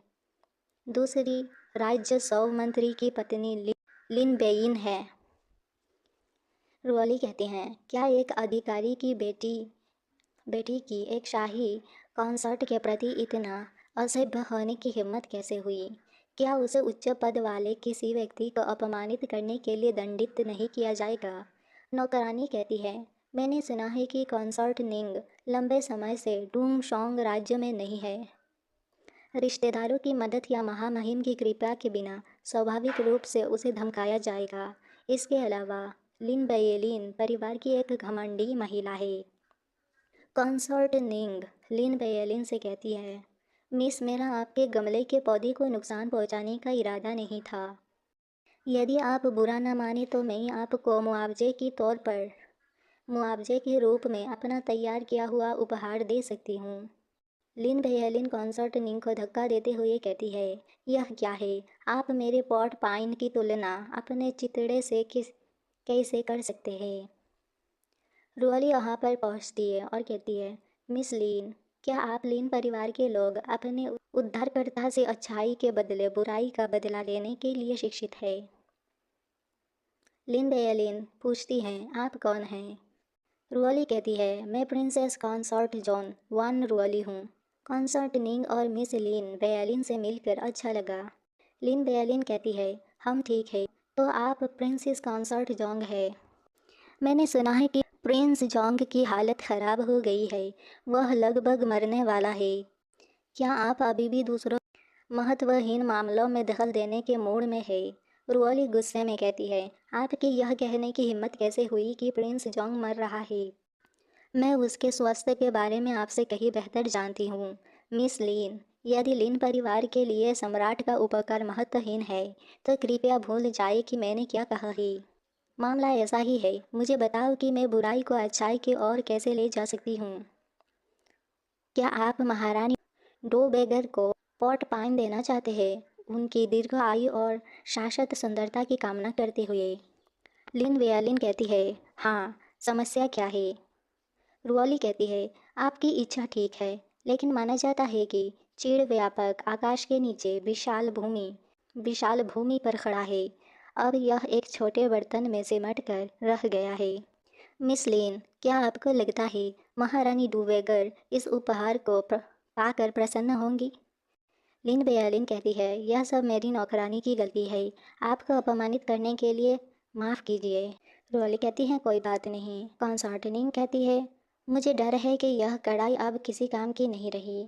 दूसरी राज्य सौ मंत्री की पत्नी लिन बेइन है। रुअली कहते हैं, क्या एक अधिकारी की बेटी की एक शाही कॉन्सर्ट के प्रति इतना असभ्य होने की हिम्मत कैसे हुई? क्या उसे उच्च पद वाले किसी व्यक्ति को अपमानित करने के लिए दंडित नहीं किया जाएगा? नौकरानी कहती है, मैंने सुना है कि कॉन्सर्ट निंग लंबे समय से डूंग शोंग राज्य में नहीं है। रिश्तेदारों की मदद या महामहिम की कृपा के बिना स्वाभाविक रूप से उसे धमकाया जाएगा। इसके अलावा लिन बयेलिन परिवार की एक घमंडी महिला है। कंसर्ट निंग लिन बयेलिन से कहती है, मिस, मेरा आपके गमले के पौधे को नुकसान पहुंचाने का इरादा नहीं था। यदि आप बुरा न माने तो मैं आपको मुआवजे के रूप में अपना तैयार किया हुआ उपहार दे सकती हूँ। लिन बयेलिन कंसर्ट निंग को धक्का देते हुए कहती है, यह क्या है? आप मेरे पॉट पाइन की तुलना अपने चितड़े से कैसे कर सकते हैं? रुअली यहाँ पर पहुँचती है और कहती है, मिस लिन, क्या आप लिन परिवार के लोग अपने उद्धारकर्ता से अच्छाई के बदले बुराई का बदला लेने के लिए शिक्षित है? लिन बेयलिन पूछती हैं, आप कौन हैं? रुअली कहती है, मैं प्रिंसेस कंसॉर्ट जॉन वान रुअली हूँ। कंसॉर्ट निंग और मिस लिन बेयलिन से मिलकर अच्छा लगा। लिन बेयलिन कहती है, हम ठीक है, तो आप प्रिंसेस कंसॉर्ट जोंग है। मैंने सुना है कि प्रिंस जोंग की हालत ख़राब हो गई है, वह लगभग मरने वाला है। क्या आप अभी भी दूसरों महत्वहीन मामलों में दखल देने के मूड में है? रुओली गुस्से में कहती है, आपकी यह कहने की हिम्मत कैसे हुई कि प्रिंस जोंग मर रहा है? मैं उसके स्वास्थ्य के बारे में आपसे कहीं बेहतर जानती हूँ, मिस लिन। यदि लिन परिवार के लिए सम्राट का उपकार महत्वहीन है, तो कृपया भूल जाए कि मैंने क्या कहा है। मामला ऐसा ही है, मुझे बताओ कि मैं बुराई को अच्छाई की ओर कैसे ले जा सकती हूँ। क्या आप महारानी डो बेगर को पॉट पाइन देना चाहते हैं, उनकी दीर्घ आयु और शाश्वत सुंदरता की कामना करते हुए? लिन वेयलिन कहती है, हाँ, समस्या क्या है? रुओली कहती है, आपकी इच्छा ठीक है, लेकिन माना जाता है कि चीड़ व्यापक आकाश के नीचे विशाल भूमि पर खड़ा है। अब यह एक छोटे बर्तन में सिमट कर रह गया है। मिस लेन, क्या आपको लगता है महारानी डूवेगर इस उपहार को पाकर प्रसन्न होंगी? लिन बेयलिन कहती है, यह सब मेरी नौकरानी की गलती है। आपको अपमानित करने के लिए माफ़ कीजिए। रुओली कहती है, कोई बात नहीं। कंसर्टनिंग कहती है, मुझे डर है कि यह कढ़ाई अब किसी काम की नहीं रही।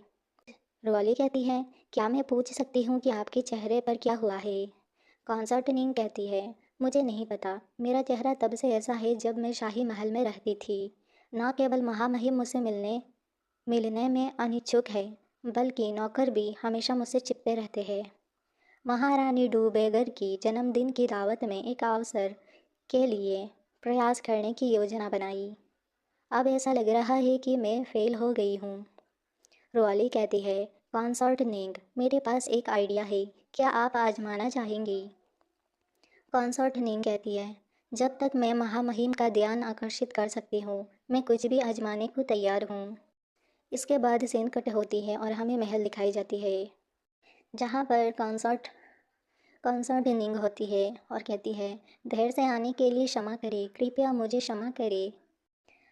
रुओली कहती है, क्या मैं पूछ सकती हूँ कि आपके चेहरे पर क्या हुआ है? कंसर्टनिंग कहती है, मुझे नहीं पता। मेरा चेहरा तब से ऐसा है जब मैं शाही महल में रहती थी। न केवल महामहिम मुझसे मिलने में अनिच्छुक है, बल्कि नौकर भी हमेशा मुझसे चिपते रहते हैं। महारानी डूबेगर की जन्मदिन की दावत में एक अवसर के लिए प्रयास करने की योजना बनाई। अब ऐसा लग रहा है कि मैं फेल हो गई हूँ। रुओली कहती है, कंसर्टनिंग, मेरे पास एक आइडिया है, क्या आप आजमाना चाहेंगी? कंसर्टनिंग कहती है, जब तक मैं महामहिम का ध्यान आकर्षित कर सकती हूँ, मैं कुछ भी आजमाने को तैयार हूँ। इसके बाद सीन कट होती है और हमें महल दिखाई जाती है, जहाँ पर कंसर्टनिंग होती है और कहती है, देर से आने के लिए क्षमा करें, कृपया मुझे क्षमा करें।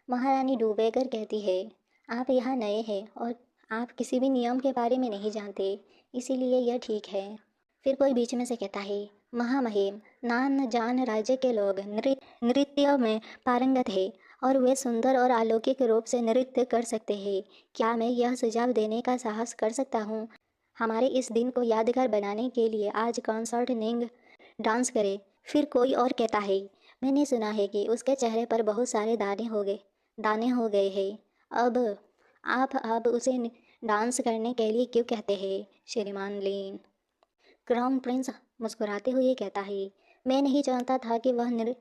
महारानी डूबेगर कहती है, आप यहाँ नए हैं और आप किसी भी नियम के बारे में नहीं जानते, इसीलिए यह ठीक है। फिर कोई बीच में से कहता है, महामहिम, नान जान राज्य के लोग नृत्य में पारंगत है और वे सुंदर और अलौकिक रूप से नृत्य कर सकते हैं। क्या मैं यह सुझाव देने का साहस कर सकता हूँ, हमारे इस दिन को यादगार बनाने के लिए आज कंसर्टनिंग डांस करें? फिर कोई और कहता है, मैंने सुना है कि उसके चेहरे पर बहुत सारे दाने हो गए हैं। अब उसे डांस करने के लिए क्यों कहते हैं, श्रीमान लीन? क्राउन प्रिंस मुस्कुराते हुए कहता है, मैं नहीं जानता था कि वह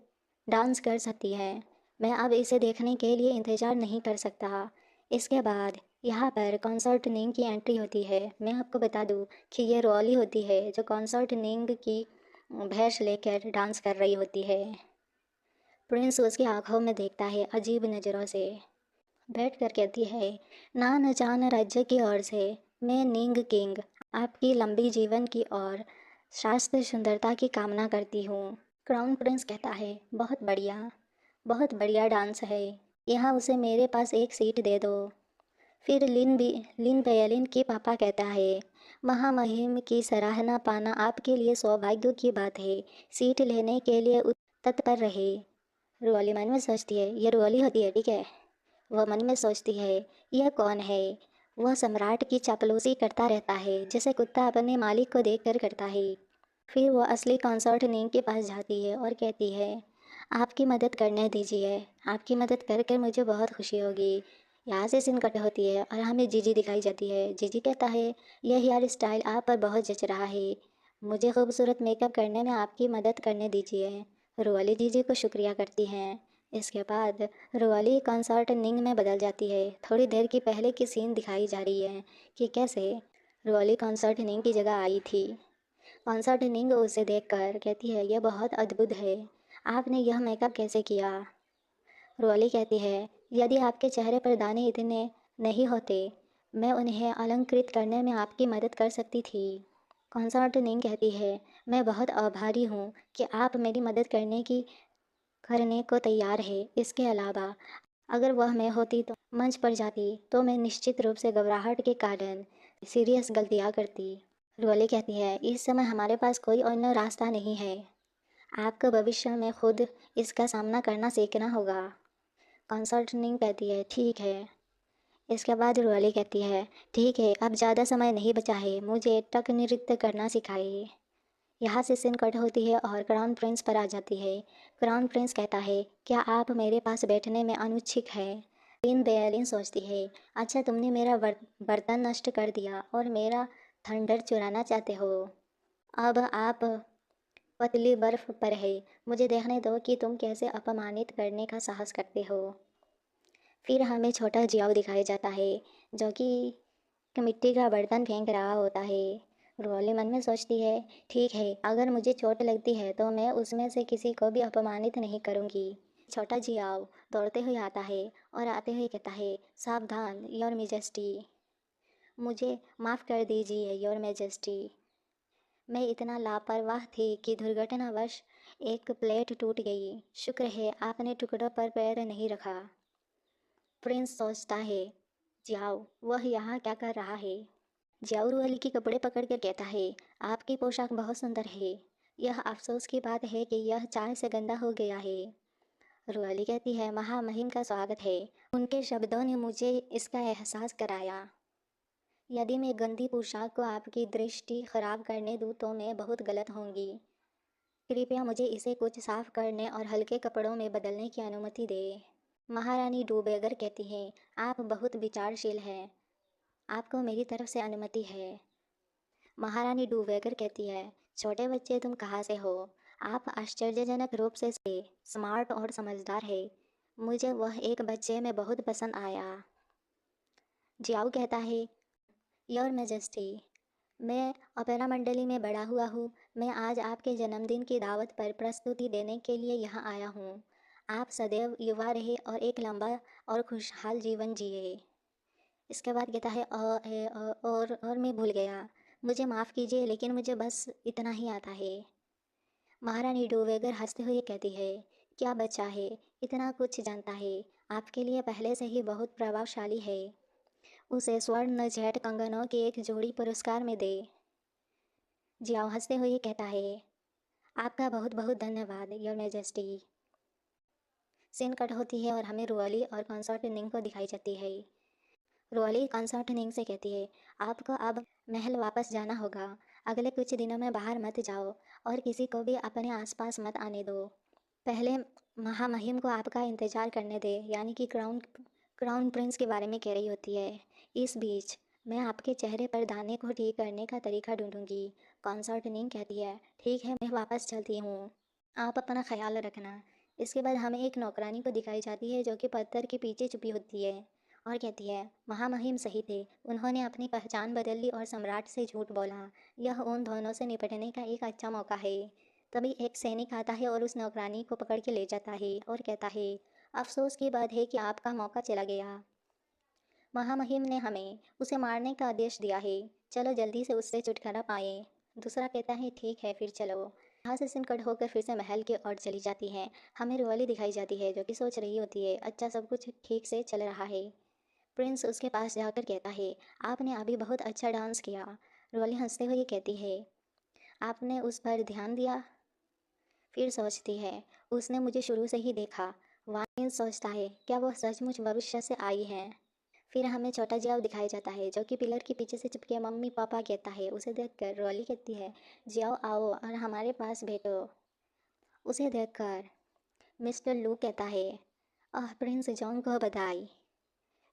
डांस कर सकती है। मैं अब इसे देखने के लिए इंतज़ार नहीं कर सकता। इसके बाद यहाँ पर कंसर्टनिंग की एंट्री होती है। मैं आपको बता दूँ कि ये रोली होती है जो कंसर्टनिंग की भेष लेकर डांस कर रही होती है। प्रिंस उसकी आंखों में देखता है अजीब नज़रों से, बैठ कर कहती है, ना न जान राज्य की ओर से मैं निंग किंग आपकी लंबी जीवन की और शास्त्र सुंदरता की कामना करती हूँ। क्राउन प्रिंस कहता है, बहुत बढ़िया डांस है, यहाँ उसे मेरे पास एक सीट दे दो। फिर लिन बेयलिन के पापा कहता है, महामहिम की सराहना पाना आपके लिए सौभाग्य की बात है, सीट लेने के लिए तत्पर रहे। रुओली मन में सोचती है, ये रुओली होती है, ठीक है। वह मन में सोचती है, यह कौन है? वह सम्राट की चापलूसी करता रहता है, जैसे कुत्ता अपने मालिक को देखकर करता है। फिर वह असली कंसर्टनिंग के पास जाती है और कहती है, आपकी मदद करने दीजिए, आपकी मदद कर कर मुझे बहुत खुशी होगी। यहाँ से सीन कट होती है और हमें जीजी दिखाई जाती है। जीजी कहता है, यह हेयर स्टाइल आप पर बहुत जच रहा है, मुझे खूबसूरत मेकअप करने में आपकी मदद करने दीजिए। रुओली जीजी को शुक्रिया करती हैं। इसके बाद रुओली कंसर्टनिंग में बदल जाती है। थोड़ी देर की पहले की सीन दिखाई जा रही है कि कैसे रुओली कंसर्टनिंग की जगह आई थी। कंसर्टनिंग उसे देखकर कहती है, यह बहुत अद्भुत है, आपने यह मेकअप कैसे किया? रुओली कहती है, यदि आपके चेहरे पर दाने इतने नहीं होते, मैं उन्हें अलंकृत करने में आपकी मदद कर सकती थी। कंसर्टनिंग कहती है, मैं बहुत आभारी हूँ कि आप मेरी मदद करने को तैयार है। इसके अलावा अगर वह मैं होती तो मंच पर जाती तो मैं निश्चित रूप से घबराहट के कारण सीरियस गलतियाँ करती। रुओली कहती है, इस समय हमारे पास कोई अन्य रास्ता नहीं है, आपको भविष्य में खुद इसका सामना करना सीखना होगा। कंसल्टिंग कहती है ठीक है। इसके बाद रुआली कहती है ठीक है, अब ज़्यादा समय नहीं बचा है, मुझे टक नृत्य करना सिखाइए। यहाँ से सीन कट होती है और क्राउन प्रिंस पर आ जाती है। क्राउन प्रिंस कहता है क्या आप मेरे पास बैठने में अनुच्छिक है। लिन बेयलिन सोचती है अच्छा तुमने मेरा बर्तन नष्ट कर दिया और मेरा थंडर चुराना चाहते हो। अब आप पतली बर्फ पर है, मुझे देखने दो कि तुम कैसे अपमानित करने का साहस करते हो। फिर हमें छोटा जियाओ दिखाया जाता है जो कि मिट्टी का बर्तन फेंक रहा होता है। रोली मन में सोचती है ठीक है, अगर मुझे चोट लगती है तो मैं उसमें से किसी को भी अपमानित नहीं करूँगी। छोटा जियाओ दौड़ते हुए आता है और आते हुए कहता है सावधान योर मेजेस्टी, मुझे माफ़ कर दीजिए योर मेजेस्टी, मैं इतना लापरवाह थी कि दुर्घटनावश एक प्लेट टूट गई, शुक्र है आपने टुकड़ों पर पैर नहीं रखा। प्रिंस सोचता है जाओ वह यहाँ क्या कर रहा है। जाओ रुअली के कपड़े पकड़ कर कहता है आपकी पोशाक बहुत सुंदर है, यह अफसोस की बात है कि यह चाय से गंदा हो गया है। रुअली कहती है महामहिम का स्वागत है, उनके शब्दों ने मुझे इसका एहसास कराया। यदि मैं गंदी पोशाक को आपकी दृष्टि खराब करने दूँ तो मैं बहुत गलत होंगी। कृपया मुझे इसे कुछ साफ करने और हल्के कपड़ों में बदलने की अनुमति दें। महारानी डूबेगर कहती हैं आप बहुत विचारशील हैं, आपको मेरी तरफ से अनुमति है। महारानी डूबेगर कहती है छोटे बच्चे तुम कहाँ से हो, आप आश्चर्यजनक रूप से स्मार्ट और समझदार है, मुझे वह एक बच्चे में बहुत पसंद आया। जियाओ कहता है योर मैजेस्टी, मैं ओपेरा मंडली में बड़ा हुआ हूँ, मैं आज आपके जन्मदिन की दावत पर प्रस्तुति देने के लिए यहाँ आया हूँ। आप सदैव युवा रहे और एक लंबा और खुशहाल जीवन जिए। इसके बाद कहता है और मैं भूल गया, मुझे माफ़ कीजिए लेकिन मुझे बस इतना ही आता है। महारानी डोवेगर हंसते हुए कहती है क्या बच्चा है, इतना कुछ जानता है, आपके लिए पहले से ही बहुत प्रभावशाली है, उसे स्वर्ण जेट कंगनों की एक जोड़ी पुरस्कार में दे। जियाओ हंसते हुए कहता है आपका बहुत बहुत धन्यवाद योर मैजेस्टी। सीन कट होती है और हमें रुआली और कंसर्ट निंग को दिखाई जाती है। रुआली कंसर्ट निंग से कहती है आपको अब महल वापस जाना होगा, अगले कुछ दिनों में बाहर मत जाओ और किसी को भी अपने आसपास मत आने दो। पहले महामहिम को आपका इंतज़ार करने दे, यानी कि क्राउन प्रिंस के बारे में कह रही होती है। इस बीच मैं आपके चेहरे पर दाने को ठीक करने का तरीका ढूंढूंगी। कंसर्ट निंग कहती है ठीक है, मैं वापस चलती हूँ, आप अपना ख्याल रखना। इसके बाद हमें एक नौकरानी को दिखाई जाती है जो कि पत्थर के पीछे छुपी होती है और कहती है महामहिम सही थे, उन्होंने अपनी पहचान बदल ली और सम्राट से झूठ बोला, यह उन दोनों से निपटने का एक अच्छा मौका है। तभी एक सैनिक आता है और उस नौकरानी को पकड़ के ले जाता है और कहता है अफसोस की बात है कि आपका मौका चला गया, महामहिम ने हमें उसे मारने का आदेश दिया है, चलो जल्दी से उससे छुटकारा पाए। दूसरा कहता है ठीक है फिर चलो। यहाँ से सिन कट होकर फिर से महल की ओर चली जाती है। हमें रुआली दिखाई जाती है जो कि सोच रही होती है अच्छा सब कुछ ठीक से चल रहा है। प्रिंस उसके पास जाकर कहता है आपने अभी बहुत अच्छा डांस किया। रुआली हंसते हुए कहती है आपने उस पर ध्यान दिया। फिर सोचती है उसने मुझे शुरू से ही देखा। वाइन सोचता है क्या वह सचमुच भविष्य से आई है। फिर हमें छोटा जियाओ दिखाया जाता है जो कि पिलर के पीछे से चिपके मम्मी पापा कहता है। उसे देखकर रोली कहती है जियाओ आओ और हमारे पास बैठो। उसे देखकर मिस्टर लू कहता है प्रिंस जॉन को बधाई,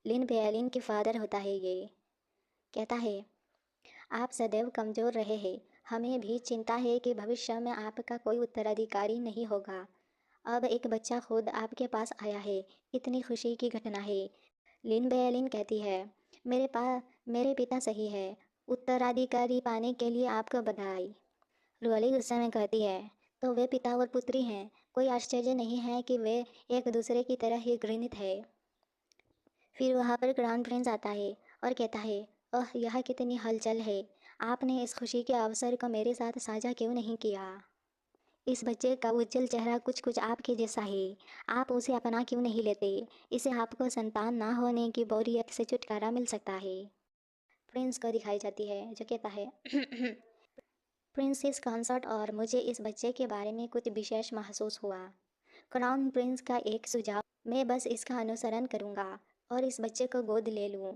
लिन बेयलिन के फादर होता है ये। कहता है आप सदैव कमज़ोर रहे हैं, हमें भी चिंता है कि भविष्य में आपका कोई उत्तराधिकारी नहीं होगा। अब एक बच्चा खुद आपके पास आया है, इतनी खुशी की घटना है। लिन बेयलिन कहती है मेरे पिता सही है, उत्तराधिकारी पाने के लिए आपको बधाई। रुअली गुस्से में कहती है तो वे पिता और पुत्री हैं, कोई आश्चर्य नहीं है कि वे एक दूसरे की तरह ही घृणित है। फिर वहाँ पर क्राउन प्रिंस आता है और कहता है यह कितनी हलचल है, आपने इस खुशी के अवसर को मेरे साथ साझा क्यों नहीं किया। इस बच्चे का उज्जवल चेहरा कुछ कुछ आपके जैसा है, आप उसे अपना क्यों नहीं लेते, इसे आपको संतान ना होने की बोरियत से छुटकारा मिल सकता है। प्रिंस को दिखाई जाती है जो कहता है प्रिंसेस कंसर्ट और मुझे इस बच्चे के बारे में कुछ विशेष महसूस हुआ। क्राउन प्रिंस का एक सुझाव, मैं बस इसका अनुसरण करूँगा और इस बच्चे को गोद ले लूँ।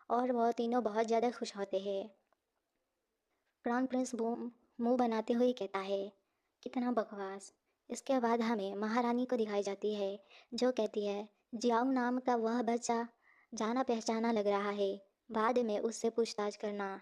और वह तीनों बहुत ज़्यादा खुश होते हैं। क्राउन प्रिंस मुंह बनाते हुए कहता है, कितना बकवास। इसके बाद हमें महारानी को दिखाई जाती है, जो कहती है, जियाओ नाम का वह बच्चा जाना पहचाना लग रहा है, बाद में उससे पूछताछ करना।